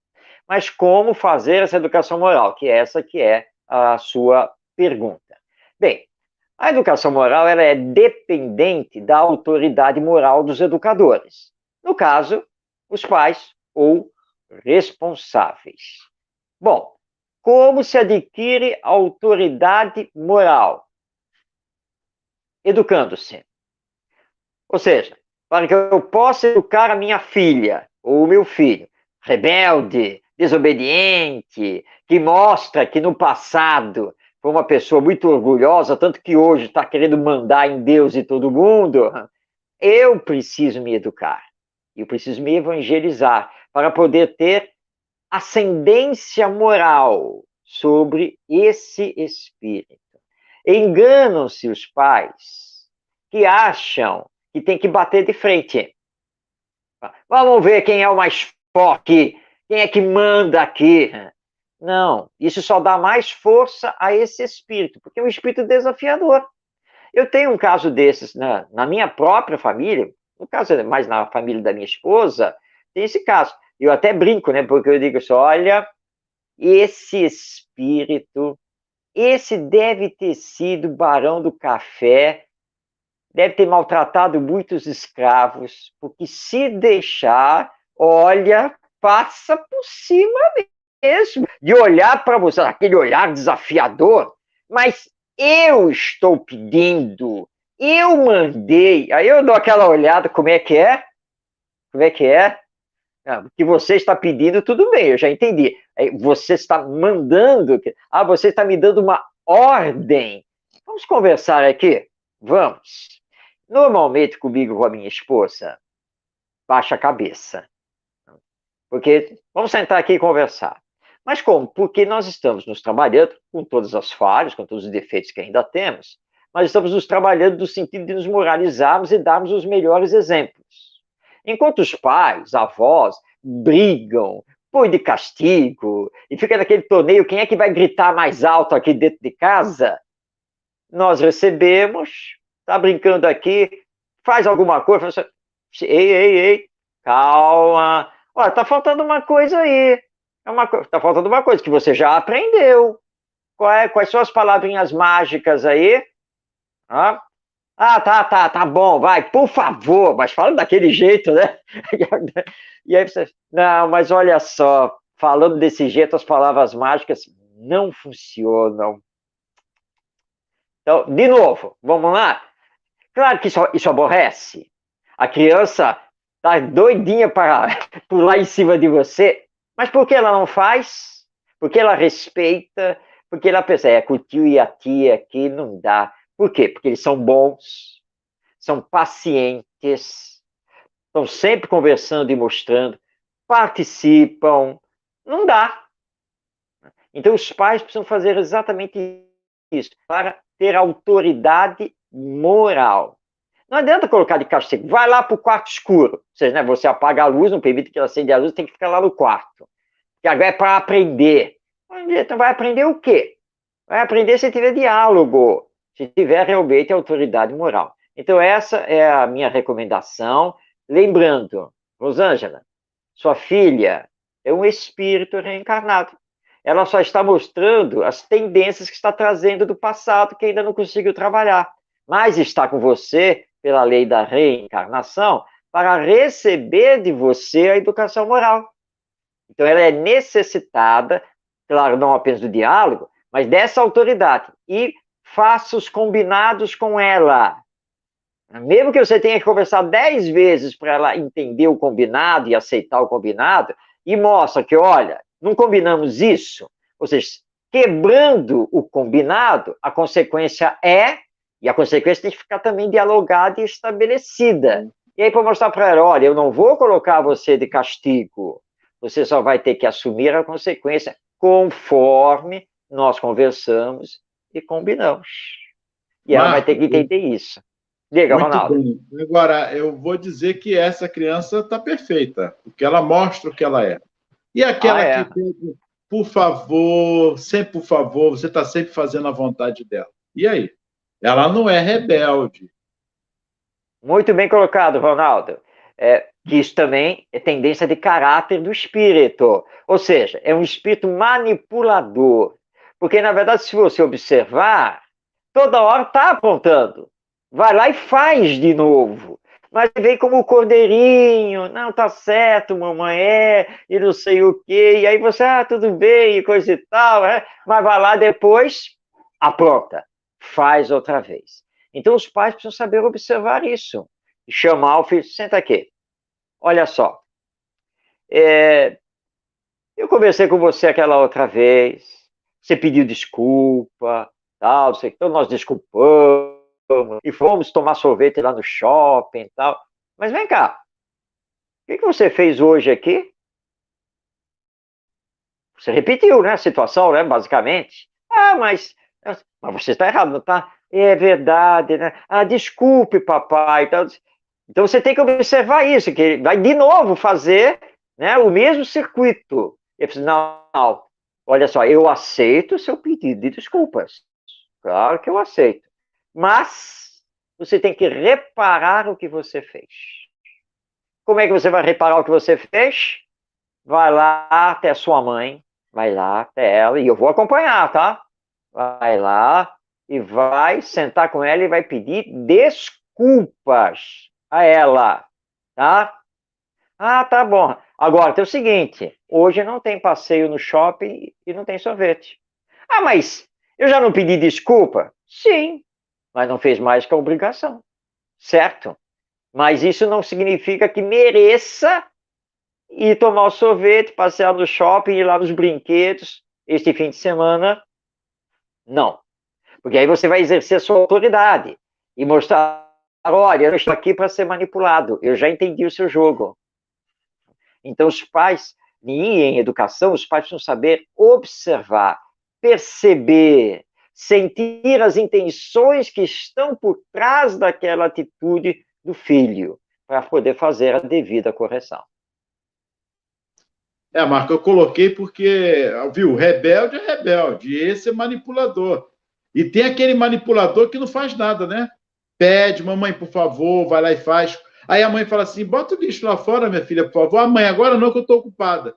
Mas como fazer essa educação moral? Que essa que é a sua pergunta. Bem, a educação moral ela é dependente da autoridade moral dos educadores. No caso, os pais ou responsáveis. Bom, como se adquire autoridade moral? Educando-se. Ou seja, para que eu possa educar a minha filha ou o meu filho, rebelde, desobediente, que mostra que no passado foi uma pessoa muito orgulhosa, tanto que hoje está querendo mandar em Deus e todo mundo, eu preciso me educar. Eu preciso me evangelizar para poder ter ascendência moral sobre esse espírito. Enganam-se os pais que acham que tem que bater de frente. Vamos ver quem é o mais forte, quem é que manda aqui. Não, isso só dá mais força a esse espírito, porque é um espírito desafiador. Eu tenho um caso desses na minha própria família, no caso mais na família da minha esposa, tem esse caso. Eu até brinco, né, porque eu digo assim, olha, esse espírito, esse deve ter sido barão do café, deve ter maltratado muitos escravos, porque se deixar, olha, passa por cima mesmo, de olhar para você, aquele olhar desafiador, mas eu estou pedindo, eu mandei, aí eu dou aquela olhada, como é que é? Como é que é? O que você está pedindo, tudo bem, eu já entendi. Você está mandando, você está me dando uma ordem. Vamos conversar aqui? Vamos. Normalmente comigo, com a minha esposa, baixa a cabeça. Porque vamos sentar aqui e conversar. Mas como? Porque nós estamos nos trabalhando com todas as falhas, com todos os defeitos que ainda temos, mas estamos nos trabalhando no sentido de nos moralizarmos e darmos os melhores exemplos. Enquanto os pais, avós, brigam, põe de castigo, e fica naquele torneio, quem é que vai gritar mais alto aqui dentro de casa? Nós recebemos, tá brincando aqui, faz alguma coisa, fala assim, ei, calma, olha, tá faltando uma coisa aí, tá faltando uma coisa que você já aprendeu. Quais são as palavrinhas mágicas aí? Tá bom, vai, por favor, mas fala daquele jeito, né? E aí você, não, mas olha só, falando desse jeito, as palavras mágicas não funcionam. Então, de novo, vamos lá? Claro que isso aborrece. A criança tá doidinha para pular em cima de você, mas por que ela não faz? Porque ela respeita, porque ela pensa, que o tio e a tia aqui não dá. Por quê? Porque eles são bons, são pacientes, estão sempre conversando e mostrando, participam. Não dá. Então, os pais precisam fazer exatamente isso, para ter autoridade moral. Não adianta colocar de castigo. Vai lá para o quarto escuro. Ou seja, né, você apaga a luz, não permite que ela acenda a luz, tem que ficar lá no quarto. Que agora é para aprender. Então, vai aprender o quê? Vai aprender se tiver diálogo, se tiver realmente autoridade moral. Então, essa é a minha recomendação. Lembrando, Rosângela, sua filha é um espírito reencarnado. Ela só está mostrando as tendências que está trazendo do passado, que ainda não conseguiu trabalhar. Mas está com você, pela lei da reencarnação, para receber de você a educação moral. Então, ela é necessitada, claro, não apenas do diálogo, mas dessa autoridade. E faça os combinados com ela. Mesmo que você tenha que conversar 10 vezes para ela entender o combinado e aceitar o combinado, e mostra que, olha, não combinamos isso, ou seja, quebrando o combinado, a consequência e a consequência tem que ficar também dialogada e estabelecida. E aí, para mostrar para ela, olha, eu não vou colocar você de castigo, você só vai ter que assumir a consequência conforme nós conversamos e combinamos. E ela vai ter que entender isso. Diga, Muito Ronaldo. bem. Agora, eu vou dizer que essa criança está perfeita, porque ela mostra o que ela é. E aquela que pede, por favor, sempre por favor, você está sempre fazendo a vontade dela. E aí? Ela não é rebelde. Muito bem colocado, Ronaldo. Que isso também é tendência de caráter do espírito. Ou seja, é um espírito manipulador. Porque, na verdade, se você observar, toda hora está apontando. Vai lá e faz de novo. Mas vem como o cordeirinho, não, tá certo, mamãe, e não sei o quê. E aí você, tudo bem, e coisa e tal, mas vai lá depois, apronta, faz outra vez. Então os pais precisam saber observar isso. Chamar o filho, senta aqui, olha só, eu conversei com você aquela outra vez, você pediu desculpa, tal, não sei, então nós desculpamos, e fomos tomar sorvete lá no shopping e tal. Mas vem cá, o que você fez hoje aqui? Você repetiu, né, a situação, né, basicamente. Mas você está errado, não está? É verdade, né? Desculpe, papai. Então você tem que observar isso, que ele vai de novo fazer, né, o mesmo circuito. E ele não, olha só, eu aceito o seu pedido de desculpas. Claro que eu aceito. Mas você tem que reparar o que você fez. Como é que você vai reparar o que você fez? Vai lá até a sua mãe, vai lá até ela, e eu vou acompanhar, tá? Vai lá e vai sentar com ela e vai pedir desculpas a ela, tá? Tá bom. Agora, tem o seguinte, hoje não tem passeio no shopping e não tem sorvete. Mas eu já não pedi desculpa? Sim, mas não fez mais que a obrigação, certo? Mas isso não significa que mereça ir tomar o sorvete, passear no shopping, ir lá nos brinquedos este fim de semana. Não. Porque aí você vai exercer a sua autoridade e mostrar, olha, eu não estou aqui para ser manipulado, eu já entendi o seu jogo. Então, os pais, em educação, os pais precisam saber observar, perceber, sentir as intenções que estão por trás daquela atitude do filho, para poder fazer a devida correção. Marco, eu coloquei porque, viu, rebelde é rebelde, esse é manipulador. E tem aquele manipulador que não faz nada, né? Pede, mamãe, por favor, vai lá e faz. Aí a mãe fala assim: bota o lixo lá fora, minha filha, por favor. A mãe, agora não, que eu estou ocupada.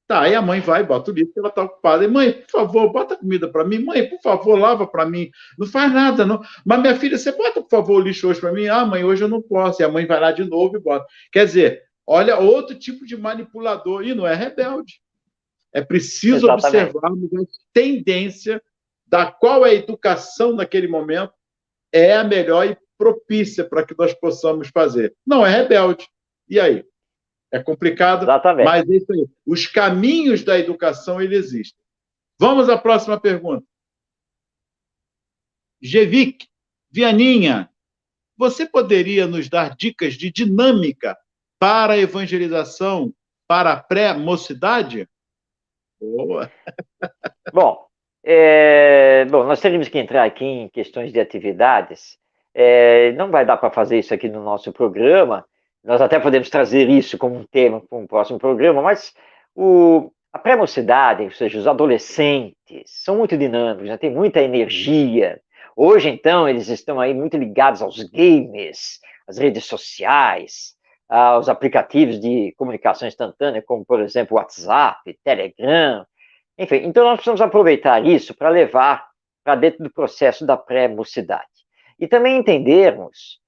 Tá, aí a mãe vai, bota o lixo, que ela está ocupada. E, mãe, por favor, bota comida para mim. Mãe, por favor, lava para mim. Não faz nada, não. Mas, minha filha, você bota, por favor, o lixo hoje para mim? Ah, mãe, hoje eu não posso. E a mãe vai lá de novo e bota. Quer dizer, olha, outro tipo de manipulador. E não é rebelde. É preciso observarmos a tendência da qual a educação naquele momento é a melhor e propícia para que nós possamos fazer. Não é rebelde. E aí? É complicado, Exatamente. mas é isso aí. Os caminhos da educação, eles existem. Vamos à próxima pergunta. Gevic, Vianinha, você poderia nos dar dicas de dinâmica para a evangelização para a pré-mocidade? Boa! Bom, nós teríamos que entrar aqui em questões de atividades. Não vai dar para fazer isso aqui no nosso programa. Nós até podemos trazer isso como um tema para um próximo programa, mas a pré-mocidade, ou seja, os adolescentes, são muito dinâmicos, já tem muita energia. Hoje, então, eles estão aí muito ligados aos games, às redes sociais, aos aplicativos de comunicação instantânea, como, por exemplo, WhatsApp, Telegram. Enfim, então nós precisamos aproveitar isso para levar para dentro do processo da pré-mocidade. E também entendermos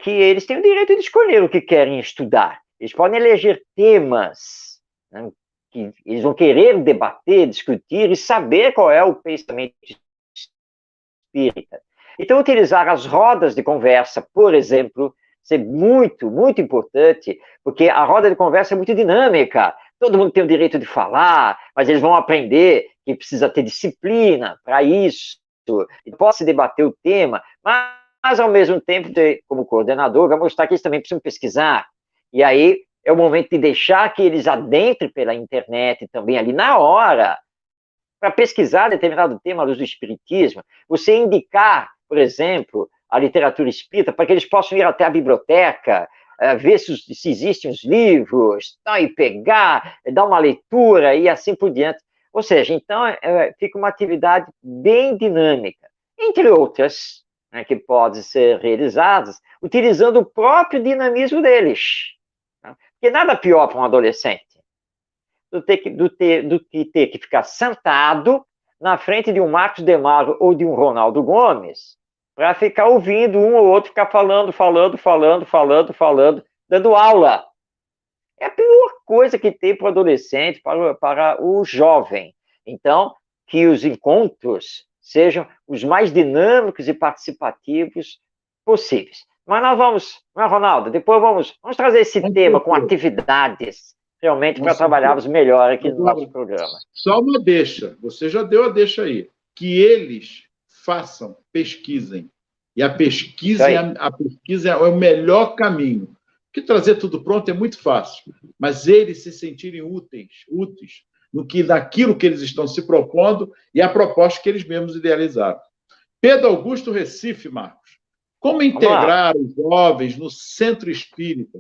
que eles têm o direito de escolher o que querem estudar. Eles podem eleger temas, né, que eles vão querer debater, discutir e saber qual é o pensamento espírita. Então, utilizar as rodas de conversa, por exemplo, ser muito, muito importante, porque a roda de conversa é muito dinâmica. Todo mundo tem o direito de falar, mas eles vão aprender que precisa ter disciplina para isso. E pode se debater o tema, mas ao mesmo tempo, como coordenador, vai mostrar que eles também precisam pesquisar. E aí é o momento de deixar que eles adentrem pela internet também ali na hora, para pesquisar determinado tema à luz do espiritismo. Você indicar, por exemplo, a literatura espírita, para que eles possam ir até a biblioteca, ver se existem os livros, tá, e pegar, dar uma leitura e assim por diante. Ou seja, então, fica uma atividade bem dinâmica, entre outras, né, que podem ser realizadas utilizando o próprio dinamismo deles. Tá? Porque nada pior para um adolescente do que ter que ficar sentado na frente de um Marcos Demarco ou de um Ronaldo Gomes para ficar ouvindo um ou outro ficar falando, dando aula. É a pior coisa que tem para o adolescente, para o jovem. Então, que os encontros sejam os mais dinâmicos e participativos possíveis. Mas nós vamos, não é, Ronaldo? Depois vamos trazer esse tema com atividades, realmente, para trabalharmos melhor aqui no nosso programa. Só uma deixa, você já deu a deixa aí, que eles façam, pesquisem. E a pesquisa é o melhor caminho. Porque trazer tudo pronto é muito fácil, mas eles se sentirem úteis naquilo que eles estão se propondo e a proposta que eles mesmos idealizaram. Pedro Augusto Recife, Marcos, como integrar os jovens no centro espírita,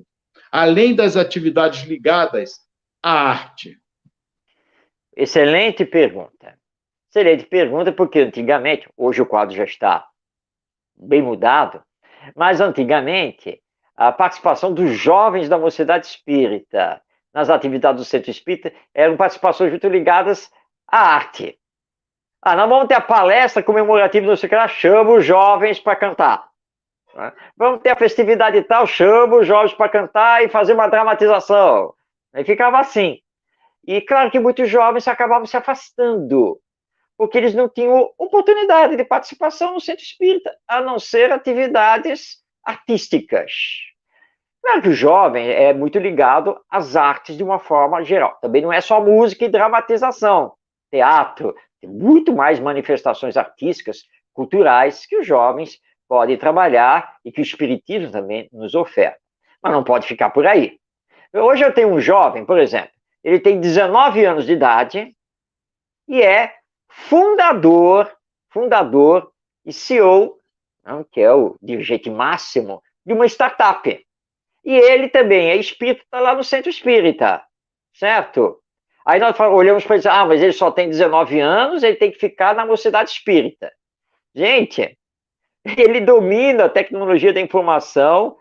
além das atividades ligadas à arte? Excelente pergunta. Excelente pergunta, porque antigamente, hoje o quadro já está bem mudado, mas antigamente a participação dos jovens da Mocidade Espírita nas atividades do Centro Espírita eram participações muito ligadas à arte. Nós vamos ter a palestra comemorativa, não sei o que lá, chama os jovens para cantar. Vamos ter a festividade e tal, chama os jovens para cantar e fazer uma dramatização. E ficava assim. E claro que muitos jovens acabavam se afastando, porque eles não tinham oportunidade de participação no Centro Espírita, a não ser atividades artísticas. Claro que o jovem é muito ligado às artes de uma forma geral. Também não é só música e dramatização, teatro, tem muito mais manifestações artísticas, culturais, que os jovens podem trabalhar e que o Espiritismo também nos oferta. Mas não pode ficar por aí. Hoje eu tenho um jovem, por exemplo, ele tem 19 anos de idade e é fundador fundador e CEO, que é o dirigente máximo de uma startup. E ele também é espírita, está lá no Centro Espírita, certo? Aí nós olhamos para ele e mas ele só tem 19 anos, ele tem que ficar na Mocidade Espírita. Gente, ele domina a tecnologia da informação,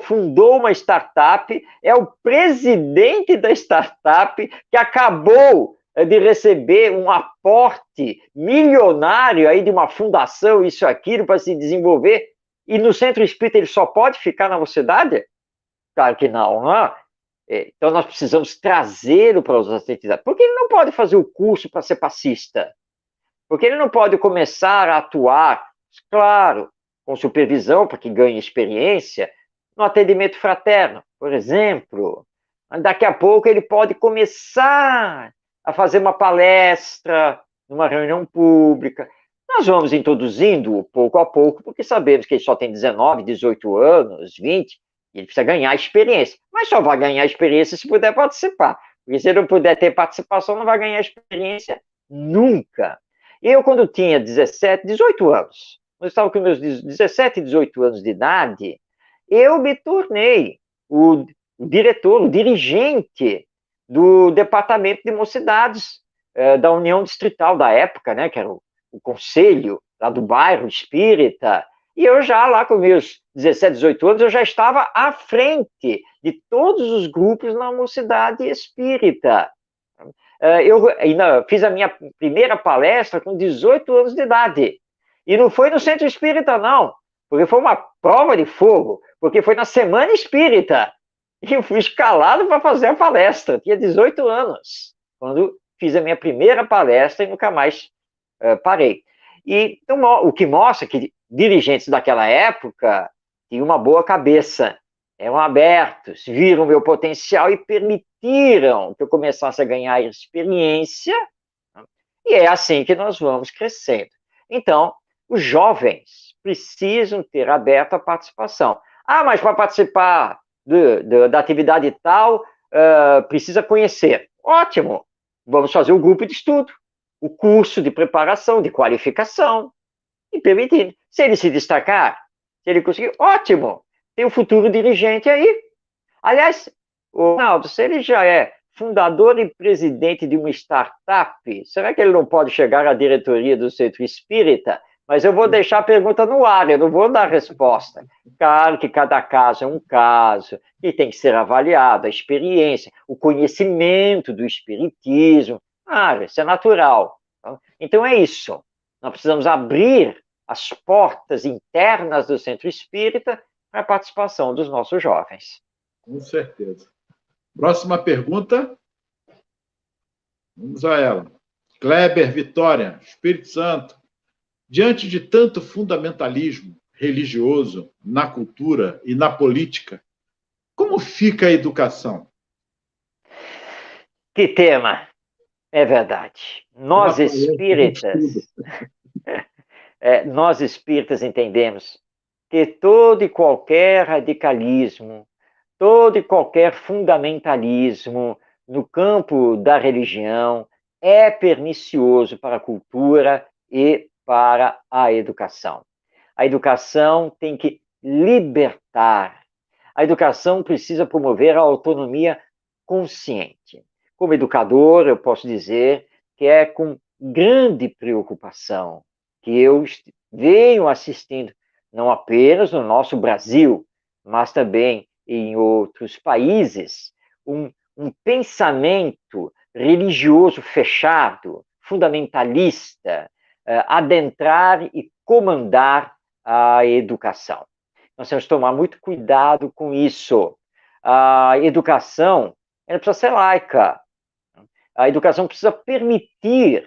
fundou uma startup, é o presidente da startup que acabou de receber um aporte milionário aí de uma fundação, isso, aquilo, para se desenvolver, e no Centro Espírita ele só pode ficar na mocidade? Claro que não, não é? Então nós precisamos trazê-lo para as entidades. Por que ele não pode fazer o curso para ser passista? Porque ele não pode começar a atuar, claro, com supervisão, para que ganhe experiência, no atendimento fraterno, por exemplo. Daqui a pouco ele pode começar a fazer uma palestra, numa reunião pública. Nós vamos introduzindo pouco a pouco, porque sabemos que ele só tem 19, 18 anos, 20, e ele precisa ganhar experiência. Mas só vai ganhar experiência se puder participar. Porque se ele não puder ter participação, não vai ganhar experiência nunca. Eu, quando tinha 17, 18 anos, eu estava com meus 17, 18 anos de idade, eu me tornei o diretor, o dirigente do departamento de mocidades da União Distrital da época, né, que era o conselho lá do bairro espírita, e eu já lá com meus 17, 18 anos, eu já estava à frente de todos os grupos na mocidade espírita. Eu ainda fiz a minha primeira palestra com 18 anos de idade. E não foi no Centro Espírita, não, porque foi uma prova de fogo, porque foi na Semana Espírita. E eu fui escalado para fazer a palestra. Tinha 18 anos, quando fiz a minha primeira palestra e nunca mais parei. E então, o que mostra que dirigentes daquela época tinham uma boa cabeça, eram abertos, viram meu potencial e permitiram que eu começasse a ganhar experiência, e é assim que nós vamos crescendo. Então, os jovens precisam ter aberto a participação. Mas para participar da atividade tal, precisa conhecer. Ótimo, vamos fazer o grupo de estudo, o curso de preparação, de qualificação, e permitindo. Se ele se destacar, se ele conseguir, ótimo, tem um futuro dirigente aí. Aliás, o Ronaldo, se ele já é fundador e presidente de uma startup, será que ele não pode chegar à diretoria do Centro Espírita? Mas eu vou deixar a pergunta no ar, eu não vou dar resposta. Claro que cada caso é um caso, e tem que ser avaliado, a experiência, o conhecimento do espiritismo. Isso é natural. Então é isso. Nós precisamos abrir as portas internas do Centro Espírita para a participação dos nossos jovens. Com certeza. Próxima pergunta. Vamos a ela. Kleber Vitória, Espírito Santo. Diante de tanto fundamentalismo religioso na cultura e na política, como fica a educação? Que tema! É verdade. Nós espíritas entendemos que todo e qualquer radicalismo, todo e qualquer fundamentalismo no campo da religião é pernicioso para a cultura e para a educação. A educação tem que libertar. A educação precisa promover a autonomia consciente. Como educador, eu posso dizer que é com grande preocupação que eu venho assistindo, não apenas no nosso Brasil, mas também em outros países, um pensamento religioso fechado, fundamentalista, adentrar e comandar a educação. Nós temos que tomar muito cuidado com isso. A educação, ela precisa ser laica. A educação precisa permitir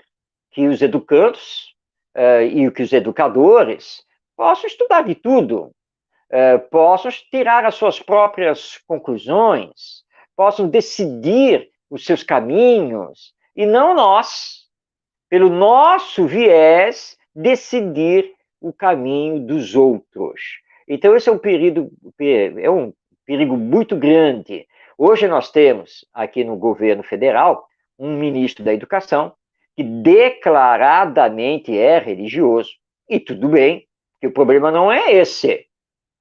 que os educandos e que os educadores possam estudar de tudo, possam tirar as suas próprias conclusões, possam decidir os seus caminhos, e não nós, pelo nosso viés, decidir o caminho dos outros. Então, esse é um perigo muito grande. Hoje nós temos, aqui no governo federal, um ministro da Educação que declaradamente é religioso. E tudo bem, que o problema não é esse.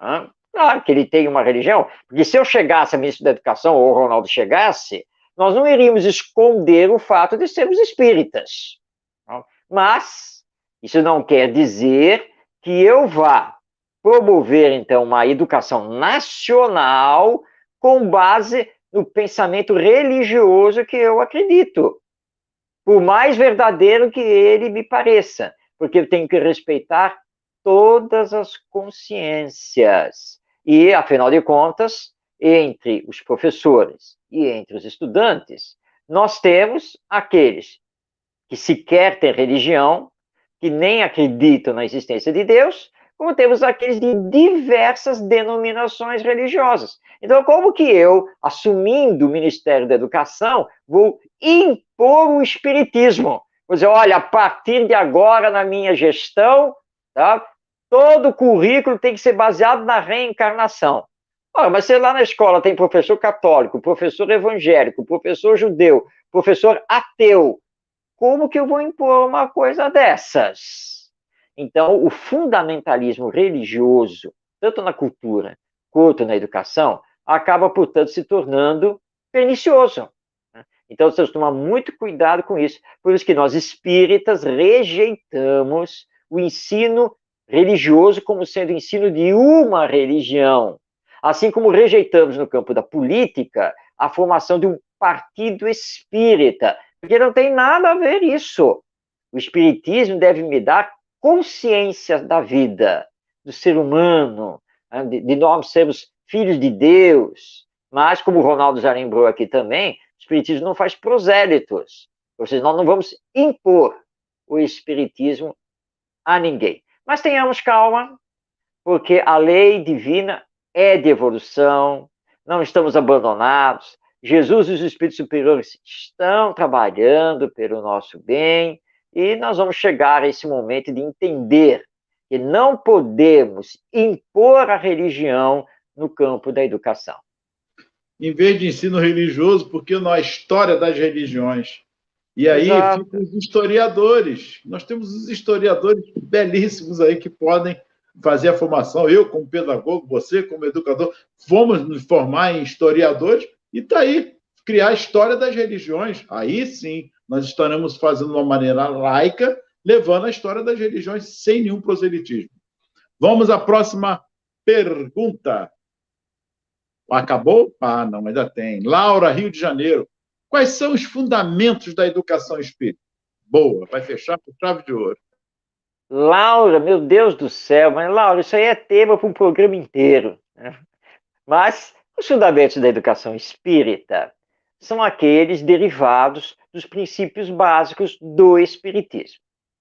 Né? Claro que ele tem uma religião, porque se eu chegasse a ministro da Educação, ou o Ronaldo chegasse, nós não iríamos esconder o fato de sermos espíritas. Mas isso não quer dizer que eu vá promover, então, uma educação nacional com base no pensamento religioso que eu acredito, por mais verdadeiro que ele me pareça, porque eu tenho que respeitar todas as consciências. E, afinal de contas, entre os professores e entre os estudantes, nós temos aqueles que sequer têm religião, que nem acreditam na existência de Deus, como temos aqueles de diversas denominações religiosas. Então, como que eu, assumindo o Ministério da Educação, vou impor o espiritismo? Vou dizer, olha, a partir de agora, na minha gestão, tá, todo o currículo tem que ser baseado na reencarnação. Ora, mas se lá na escola tem professor católico, professor evangélico, professor judeu, professor ateu, como que eu vou impor uma coisa dessas? Então, o fundamentalismo religioso, tanto na cultura quanto na educação, acaba, portanto, se tornando pernicioso. Então, temos que tomar muito cuidado com isso. Por isso que nós, espíritas, rejeitamos o ensino religioso como sendo ensino de uma religião. Assim como rejeitamos no campo da política a formação de um partido espírita, porque não tem nada a ver isso. O espiritismo deve me dar consciência da vida, do ser humano, de nós sermos filhos de Deus. Mas, como o Ronaldo já lembrou aqui também, o espiritismo não faz prosélitos. Ou seja, nós não vamos impor o espiritismo a ninguém. Mas tenhamos calma, porque a lei divina é de evolução, não estamos abandonados. Jesus e os espíritos superiores estão trabalhando pelo nosso bem e nós vamos chegar a esse momento de entender que não podemos impor a religião no campo da educação. Em vez de ensino religioso, porque na história das religiões. E aí Exato. ficam os historiadores. Nós temos os historiadores belíssimos aí que podem fazer a formação. Eu, como pedagogo, você, como educador, fomos nos formar em historiadores e está aí, criar a história das religiões. Aí sim, nós estaremos fazendo de uma maneira laica, levando a história das religiões sem nenhum proselitismo. Vamos à próxima pergunta. Acabou? Ah, não, ainda tem. Laura, Rio de Janeiro. Quais são os fundamentos da educação espírita? Boa, vai fechar com chave de ouro. Laura, meu Deus do céu, mas Laura, isso aí é tema para um programa inteiro. Né? Mas os fundamentos da educação espírita são aqueles derivados dos princípios básicos do espiritismo.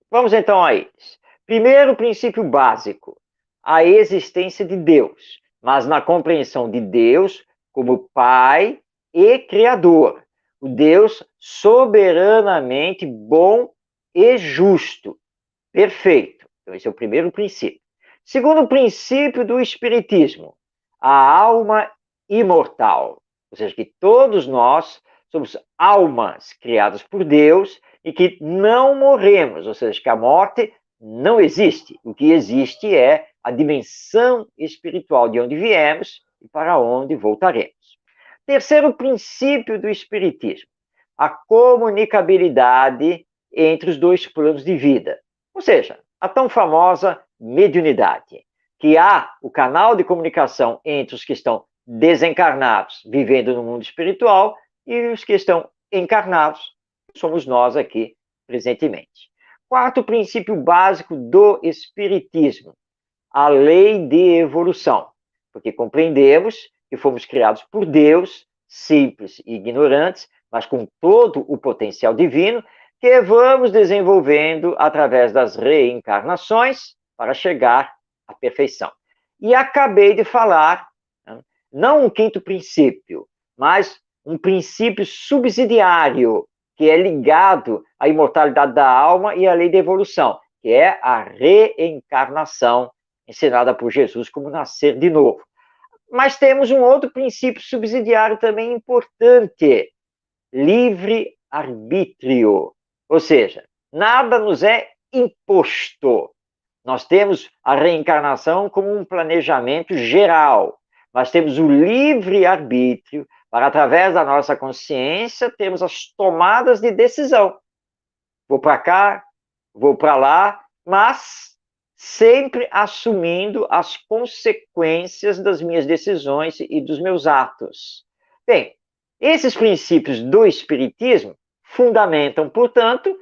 Vamos então a eles. Primeiro princípio básico, a existência de Deus, mas na compreensão de Deus como Pai e Criador, o Deus soberanamente bom e justo, perfeito. Então, esse é o primeiro princípio. Segundo princípio do Espiritismo, a alma imortal, ou seja, que todos nós somos almas criadas por Deus e que não morremos, ou seja, que a morte não existe. O que existe é a dimensão espiritual de onde viemos e para onde voltaremos. Terceiro princípio do Espiritismo, a comunicabilidade entre os dois planos de vida. Ou seja, a tão famosa mediunidade, que há o canal de comunicação entre os que estão desencarnados, vivendo no mundo espiritual, e os que estão encarnados, somos nós aqui presentemente. Quarto princípio básico do Espiritismo, a lei de evolução, porque compreendemos que fomos criados por Deus, simples e ignorantes, mas com todo o potencial divino, que vamos desenvolvendo através das reencarnações para chegar à perfeição. E acabei de falar, não um quinto princípio, mas um princípio subsidiário, que é ligado à imortalidade da alma e à lei da evolução, que é a reencarnação, ensinada por Jesus como nascer de novo. Mas temos um outro princípio subsidiário também importante, livre-arbítrio. Ou seja, nada nos é imposto. Nós temos a reencarnação como um planejamento geral. Nós temos o livre-arbítrio para, através da nossa consciência, termos as tomadas de decisão. Vou para cá, vou para lá, mas sempre assumindo as consequências das minhas decisões e dos meus atos. Bem, esses princípios do Espiritismo fundamentam, portanto,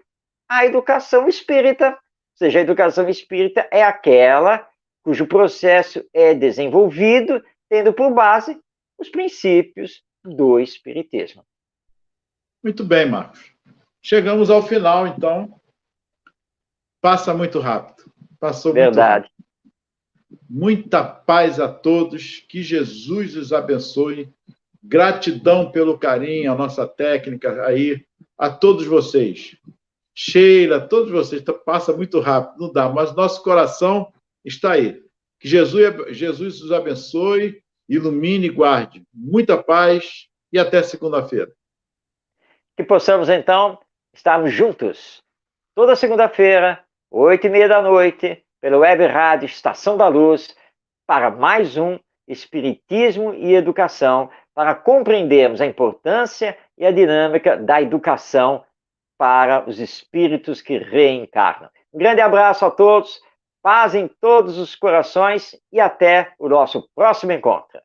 a educação espírita. Ou seja, a educação espírita é aquela cujo processo é desenvolvido tendo por base os princípios do Espiritismo. Muito bem, Marcos. Chegamos ao final, então. Passa muito rápido. Passou Verdade. muito rápido. Muita paz a todos. Que Jesus os abençoe. Gratidão pelo carinho, a nossa técnica aí, a todos vocês. Sheila, todos vocês, passa muito rápido, não dá, mas nosso coração está aí. Que Jesus os abençoe, ilumine e guarde. Muita paz e até segunda-feira. Que possamos, então, estarmos juntos toda segunda-feira, 20h30, pela Web Rádio Estação da Luz, para mais um Espiritismo e Educação, para compreendermos a importância e a dinâmica da educação para os espíritos que reencarnam. Um grande abraço a todos, paz em todos os corações e até o nosso próximo encontro.